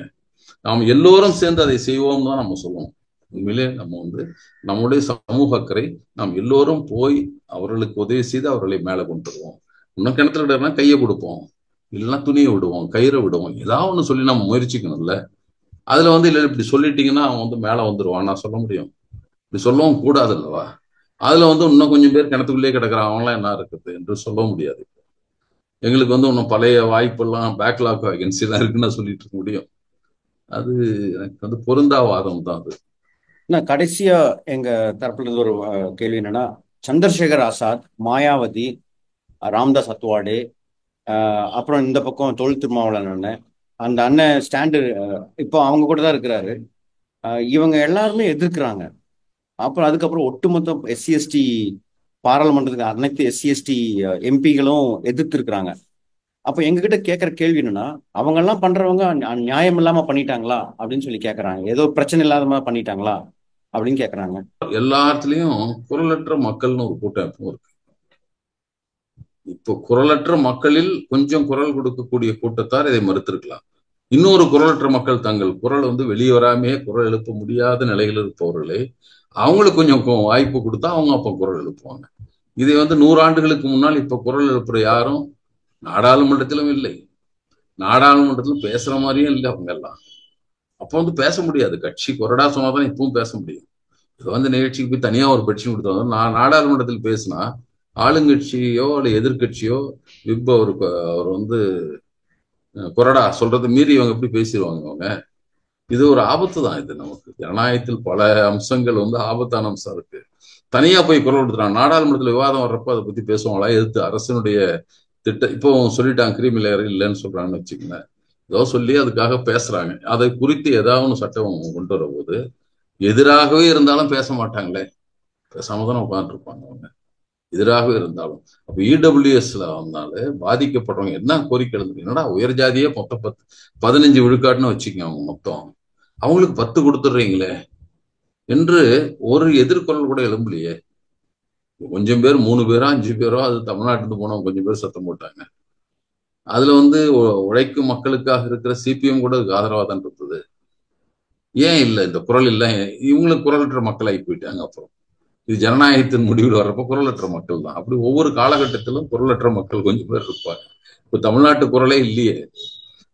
Speaker 2: நாம் எல்லோரும் சேர்ந்து அதை செய்வோம் தான் நம்ம சொல்லுவோம். உண்மையிலே நம்ம வந்து நம்முடைய சமூக அக்கறை, நாம் எல்லோரும் போய் அவர்களுக்கு உதவி செய்து அவர்களை மேல கொண்டு வருவோம். இன்னும் கிணத்துல விடனா கையை கொடுப்போம், இல்லைன்னா துணியை விடுவோம், கயிறை விடுவோம், ஏதாவது ஒண்ணு சொல்லி நம்ம முயற்சிக்கணும்ல. அதுல வந்து இல்லை இப்படி சொல்லிட்டீங்கன்னா அவன் வந்து மேல வந்துருவான் நான் சொல்ல முடியும், இப்படி சொல்லவும் கூடாது அல்லவா. அதுல வந்து இன்னும் கொஞ்சம் பேர் கிணத்துக்குள்ளேயே கிடக்குறான், அவன்லாம் என்ன இருக்குது என்று சொல்ல முடியாது. எங்களுக்கு வந்து இன்னும் பழைய வாய்ப்பெல்லாம் பேக்லாக் வேகன்சி தான் இருக்குன்னு சொல்லிட்டு இருக்க முடியும். அது எனக்கு வந்து பொருந்தா வாதம் தான் அது.
Speaker 1: கடைசியா எங்க தரப்புல இருந்து ஒரு கேள்வி என்னன்னா, சந்திரசேகர் ஆசாத், மாயாவதி, ராம்தாஸ் அத்வாடே, அப்புறம் இந்த பக்கம் தொல் திருமாவளவன் அண்ணன், அந்த அண்ணன் ஸ்டாண்டு இப்போ அவங்க கூட தான் இருக்கிறாரு. இவங்க எல்லாருமே எதிர்க்கிறாங்க. அப்புறம் அதுக்கப்புறம் ஒட்டுமொத்த எஸ்சி எஸ்டி பாராளுமன்றத்துக்கு அனைத்து எஸ்சி எஸ்டி எம்பிகளும் எதிர்த்து இருக்கிறாங்க. அப்போ எங்ககிட்ட கேட்குற கேள்வி என்னன்னா, அவங்க எல்லாம் பண்றவங்க நியாயம் இல்லாம பண்ணிட்டாங்களா அப்படின்னு சொல்லி கேட்கறாங்க. ஏதோ பிரச்சனை இல்லாத மாதிரி பண்ணிட்டாங்களா அப்படின்னு கேட்கறாங்க.
Speaker 2: எல்லா இடத்துலயும் குரலற்ற மக்கள்னு ஒரு கூட்டமைப்பும் இருக்கு. இப்போ குரலற்ற மக்களில் கொஞ்சம் குரல் கொடுக்கக்கூடிய கூட்டத்தார் இதை மறுத்திருக்கலாம். இன்னொரு குரலற்ற மக்கள் தங்கள் குரல் வந்து வெளியே வராமையே குரல் எழுப்ப முடியாத நிலையில் இருப்பவர்களே, அவங்களுக்கு கொஞ்சம் வாய்ப்பு கொடுத்தா அவங்க அப்ப குரல் எழுப்புவாங்க. இதை வந்து 100 ஆண்டுகளுக்கு முன்னால் இப்ப குரல் எழுப்புற யாரும் நாடாளுமன்றத்திலும் இல்லை, நாடாளுமன்றத்திலும் பேசுற மாதிரியும் இல்லை அவங்க எல்லாம். அப்ப வந்து பேச முடியாது. கட்சி கொறடா சொன்னாதான் இப்பவும் பேச முடியும். இது வந்து நிகழ்ச்சிக்கு போய் தனியா ஒரு பெட்ஷீட் கொடுத்தாங்க, நான் நாடாளுமன்றத்தில் பேசினா ஆளுங்கட்சியோ அல்ல எதிர்கட்சியோ விப் அவர் வந்து கொறடா சொல்றது மீறி இவங்க எப்படி பேசிடுவாங்க அவங்க. இது ஒரு ஆபத்து தான். இது நமக்கு ஜனநாயகத்தில் பல அம்சங்கள் வந்து ஆபத்தான அம்சம் இருக்கு. தனியா போய் குரல் கொடுத்துறாங்க. நாடாளுமன்றத்தில் விவாதம் வர்றப்ப அதை பத்தி பேசுவாங்களா, எதிர்த்து அரசனுடைய திட்டம் இப்போ சொல்லிட்டாங்க கிரிமி லேயர் இல்லைன்னு சொல்றாங்கன்னு வச்சுக்கோங்க, ஏதோ சொல்லி அதுக்காக பேசுறாங்க. அதை குறித்து ஏதாவது சட்டம் கொண்டு வர போது எதிராகவே இருந்தாலும் பேச மாட்டாங்களே, பேசாம தானே உட்காந்துருப்பாங்க அவங்க எதிராகவே இருந்தாலும். அப்ப இடபிள்யூஎஸ்ல வந்தாலே பாதிக்கப்படுறவங்க என்ன கோரிக்கை எழுந்து, என்னடா உயர் ஜாதியே மொத்தம் 15 விழுக்காடுன்னு வச்சுக்கோங்க, அவங்க மொத்தம் அவங்களுக்கு 10 கொடுத்துடுறீங்களே என்று ஒரு எதிர்குரல் கூட எழும்பலையே. கொஞ்சம் பேர் 3 பேரோ 5 பேரோ அது தமிழ்நாட்டிலிருந்து போனவங்க கொஞ்சம் பேர் சத்தம் போட்டாங்க. அதுல வந்து உழைக்கும் மக்களுக்காக இருக்கிற சிபிஎம் கூட அதுக்கு ஆதரவா தான் இருந்தது. ஏன் இல்லை இந்த குரல் இல்லை? இவங்களுக்கு குரலற்ற மக்களாகி போயிட்டாங்க. அப்புறம் இது ஜனநாயகத்தின் முடிவில் வர்றப்ப குரலற்ற மக்கள் தான். அப்படி ஒவ்வொரு காலகட்டத்திலும் குரலற்ற மக்கள் கொஞ்சம் பேர் இருப்பாங்க. இப்ப தமிழ்நாட்டு குரலே இல்லையே.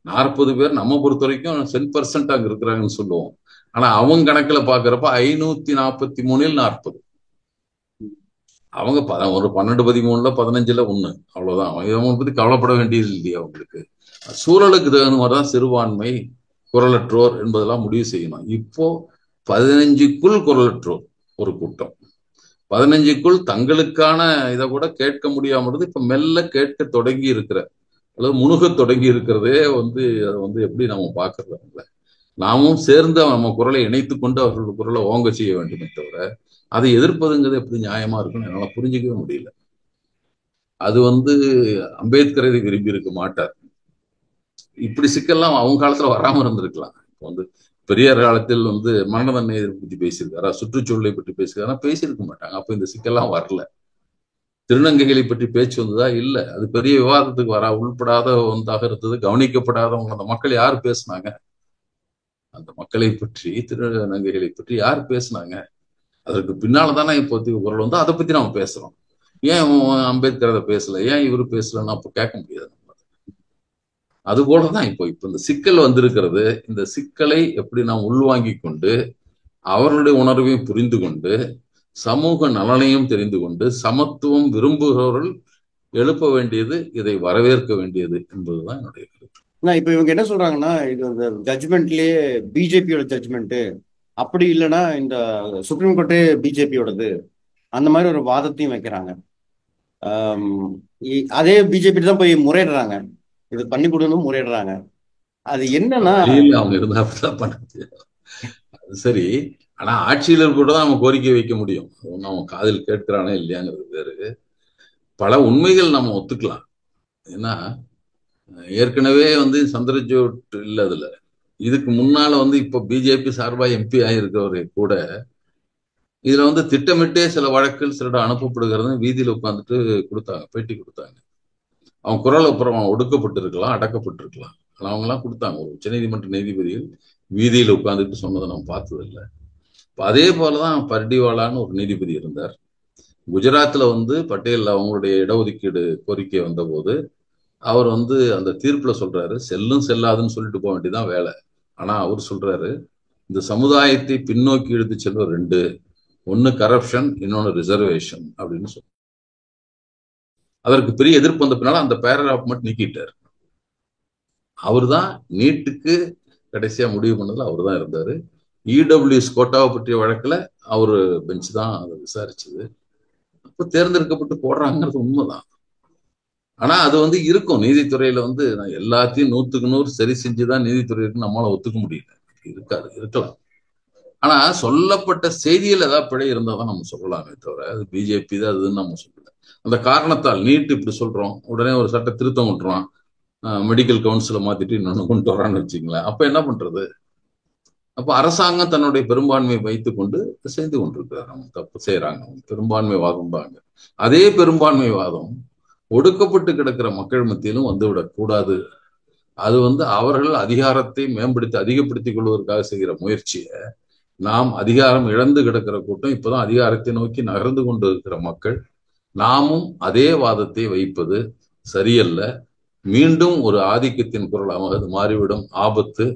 Speaker 2: 40 பேர் நம்ம பொறுத்த வரைக்கும் 10% அங்க இருக்கிறாங்கன்னு சொல்லுவோம். ஆனா அவங்க கணக்குல பாக்குறப்ப 543 40. அவங்க ஒரு 12 13 15 1 அவ்வளவுதான். அவங்க பத்தி கவலைப்பட வேண்டியது இல்லையா அவங்களுக்கு? சூழலுக்கு தகுந்த மாதிரிதான் சிறுபான்மை, குரலற்றோர் என்பதெல்லாம் முடிவு செய்யணும். இப்போ 15க்குள் குரலற்றோர் ஒரு கூட்டம், 15க்குள் தங்களுக்கான இதை கூட கேட்க முடியாம இப்ப மெல்ல கேட்க தொடங்கி இருக்கிற அல்லது முணுக தொடங்கி இருக்கிறதே அதை எப்படி நம்ம பாக்குறது? நாமும் சேர்ந்து நம்ம குரலை இணைத்து கொண்டு அவர்களோட குரலை ஓங்க செய்ய வேண்டுமே தவிர அதை எதிர்ப்பதுங்கிறது எப்படி நியாயமா இருக்குன்னு என்னால புரிஞ்சிக்கவே முடியல. அது அம்பேத்கர் இதை விரும்பி இருக்க மாட்டார். இப்படி சிக்கல்லாம் அவங்க காலத்துல வராம இருந்திருக்கலாம். இப்போ பெரியார் காலத்தில் மரண தண்டனை பற்றி பேசியிருக்காரா, சுற்றுச்சூழலை பற்றி பேசியிருக்காரா? பேசியிருக்க மாட்டாங்க. அப்ப இந்த சிக்கல்லாம் வரல. திருநங்கைகளை பற்றி பேச்சு வந்ததா? இல்ல. அது பெரிய விவாதத்துக்கு உள்படாத ஒன்றாக இருந்தது. கவனிக்கப்படாதவங்க அந்த மக்கள் யார் பேசினாங்க? அந்த மக்களை பற்றி, திருநங்கைகளை பற்றி யார் பேசினாங்க? அதற்கு பின்னால்தானே இப்போ குரல் அதை பத்தி நம்ம பேசுறோம். ஏன் அம்பேத்கர் அதை பேசல, ஏன் இவரு பேசலன்னு அப்ப கேட்க முடியாது. அது போலதான் இப்போ இந்த சிக்கல் வந்திருக்கிறது. இந்த சிக்கலை எப்படி நாம் உள்வாங்கி கொண்டு அவர்களுடைய உணர்வையும் புரிந்து கொண்டு சமூக நலனையும் தெரிந்து கொண்டு சமத்துவம் விரும்புகிறவர்கள் எழுப்ப வேண்டியது, இதை வரவேற்க வேண்டியது என்பதுதான் என்னுடைய கருத்து.
Speaker 1: இப்ப இவங்க என்ன சொல்றாங்கன்னா, இது அந்த ஜட்ஜ்மெண்ட்லயே பிஜேபியோட ஜட்ஜ்மெண்ட், அப்படி இல்லைன்னா இந்த சுப்ரீம் கோர்ட்டே பிஜேபியோடது, அந்த மாதிரி ஒரு வாதத்தையும் வைக்கிறாங்க. அதே பிஜேபி தான் போய் முறையிடுறாங்க, இது பண்ணி கொடுக்கணும் முறையிடுறாங்க. அது என்னன்னா
Speaker 2: அவங்க இருந்தா அப்படிதான் பண்ண சரி. ஆனா ஆட்சியில கூட தான் நம்ம கோரிக்கை வைக்க முடியும். நம்ம காதில் கேட்கிறானே இல்லையாங்கிறது வேறு. பல உண்மைகள் நம்ம ஒத்துக்கலாம். ஏன்னா ஏற்கனவே சந்திரஜோட் இல்ல அதுல. இதுக்கு முன்னால இப்ப பிஜேபி சார்பா எம்பி ஆயிருக்கிறவரை கூட இதுல திட்டமிட்டே சில வழக்குகள் சிலர் அனுப்பப்படுகிறது வீதியில உட்காந்துட்டு கொடுத்தாங்க, பேட்டி கொடுத்தாங்க. அவங்க குரல் அப்புறம் ஒடுக்கப்பட்டு இருக்கலாம், அடக்கப்பட்டிருக்கலாம். ஆனா அவங்க எல்லாம் கொடுத்தாங்க. ஒரு உச்சநீதிமன்ற நீதிபதிகள் வீதியில உட்கார்ந்துட்டு சொன்னதை நம்ம பார்த்தது இல்லை. அதே போலதான் பர்டிவாலான்னு ஒரு நீதிபதி இருந்தார். குஜராத்ல பட்டேல் அவங்களுடைய இடஒதுக்கீடு கோரிக்கை வந்த போது அவர் அந்த தீர்ப்புல சொல்றாரு, செல்லும் செல்லாதுன்னு சொல்லிட்டு போக வேண்டியதான் வேலை. ஆனா அவர் சொல்றாரு, இந்த சமுதாயத்தை பின்னோக்கி எடுத்து செல்வ ரெண்டு, ஒன்னு கரப்ஷன், இன்னொன்னு ரிசர்வேஷன் அப்படின்னு சொல்ற. அதற்கு பெரிய எதிர்ப்பு வந்த பின்னால அந்த பேராகிராஃப் மட்டும் நீக்கிட்டார். அவர் தான் நீட்டுக்கு கடைசியா முடிவு பண்ணதுல அவர் தான் இருந்தாரு. இடபிள்யூஎஸ் கோட்டாவை பற்றிய வழக்குல அவரு பெஞ்ச் தான் அதை விசாரிச்சது. அப்ப தேர்ந்தெடுக்கப்பட்டு போடுறாங்கிறது உண்மைதான். ஆனா அது இருக்கும் நீதித்துறையில நான் எல்லாத்தையும் 100க்கு 100 சரி செஞ்சுதான் நீதித்துறை இருக்குன்னு நம்மளால ஒத்துக்க முடியல. இருக்காது, இருக்கலாம். ஆனா சொல்லப்பட்ட செய்தியில் ஏதாவது பிழை இருந்தாதான் நம்ம சொல்லலாமே தவிர அது பிஜேபி தான் அதுன்னு நம்ம சொல்லல. அந்த காரணத்தால் நீட் இப்படி சொல்றோம், உடனே ஒரு சட்ட திருத்தம் கொண்டுறான், மெடிக்கல் கவுன்சிலை மாத்திட்டு இன்னொன்னு கொண்டு வரான்னு வச்சுங்களேன். அப்ப என்ன பண்றது? அப்ப அரசாங்கம் தன்னுடைய பெரும்பான்மையை வைத்துக் கொண்டு செய்து கொண்டிருக்கிறார். அவங்க தப்பு செய்யறாங்க, பெரும்பான்மை வாதம் தாங்க. அதே பெரும்பான்மை வாதம் ஒடுக்கப்பட்டு கிடக்கிற மக்கள் மத்தியிலும் வந்துவிடக் கூடாது. அது அவர்கள் அதிகாரத்தை மேம்படுத்தி அதிகப்படுத்திக் கொள்வதற்காக செய்கிற முயற்சியை நாம் அதிகாரம் இழந்து கிடக்கிற கூட்டம் இப்பதான் அதிகாரத்தை நோக்கி நகர்ந்து கொண்டு இருக்கிற மக்கள் நாமும் அதே வாதத்தை வைப்பது சரியல்ல. மீண்டும் ஒரு ஆதிக்கத்தின் குரலாக அது மாறிவிடும், ஆபத்து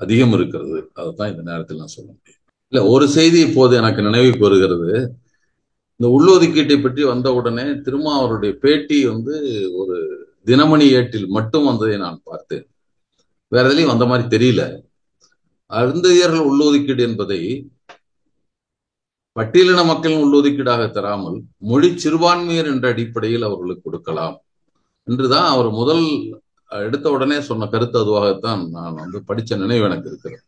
Speaker 2: அதிகம் இருக்கிறது. அதைத்தான் இந்த நேரத்தில் நான் சொல்ல முடியும். இல்ல, ஒரு செய்தி இப்போது எனக்கு நினைவுக்கு வருகிறது. இந்த உள்ளொதுக்கீட்டை பற்றி வந்த உடனே திருமாவருடைய பேட்டி ஒரு தினமணி ஏட்டில் மட்டும் வந்ததை நான் பார்த்தேன். வேற எதுலையும் வந்த மாதிரி தெரியல. அருந்ததியர்கள் உள்ளொதுக்கீடு என்பதை பட்டியலின மக்களின் உள்ளொதுக்கீடாக தராமல் மொழி சிறுபான்மையர் என்ற அடிப்படையில் அவர்களுக்கு கொடுக்கலாம் என்றுதான் அவர் முதல் எடுத்த உடனே சொன்ன கருத்து. அதுவாகத்தான் நான் படிச்ச நினைவு எனக்கு இருக்கிறது.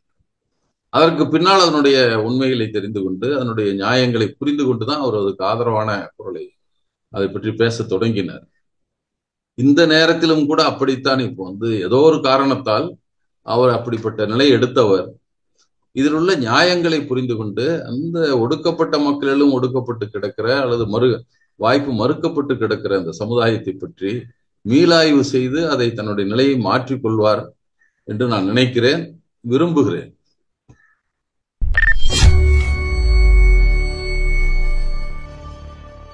Speaker 2: அதற்கு பின்னால் அதனுடைய உண்மைகளை தெரிந்து கொண்டு அதனுடைய நியாயங்களை புரிந்து கொண்டுதான் அவர் அதுக்கு ஆதரவான குரலை அதை பற்றி பேச தொடங்கினார். இந்த நேரத்திலும் கூட அப்படித்தான் இப்போ ஏதோ ஒரு காரணத்தால் அவர் அப்படிப்பட்ட நிலை எடுத்தவர் இதில் உள்ள நியாயங்களை புரிந்து கொண்டு அந்த ஒடுக்கப்பட்ட மக்களிலும் ஒடுக்கப்பட்டு கிடக்கிற அல்லது வாய்ப்பு மறுக்கப்பட்டு கிடக்கிற அந்த சமுதாயத்தை பற்றி மீளாய்வு செய்து அதை தன்னுடைய நிலையை மாற்றிக்கொள்வார் என்று நான் நினைக்கிறேன், விரும்புகிறேன்.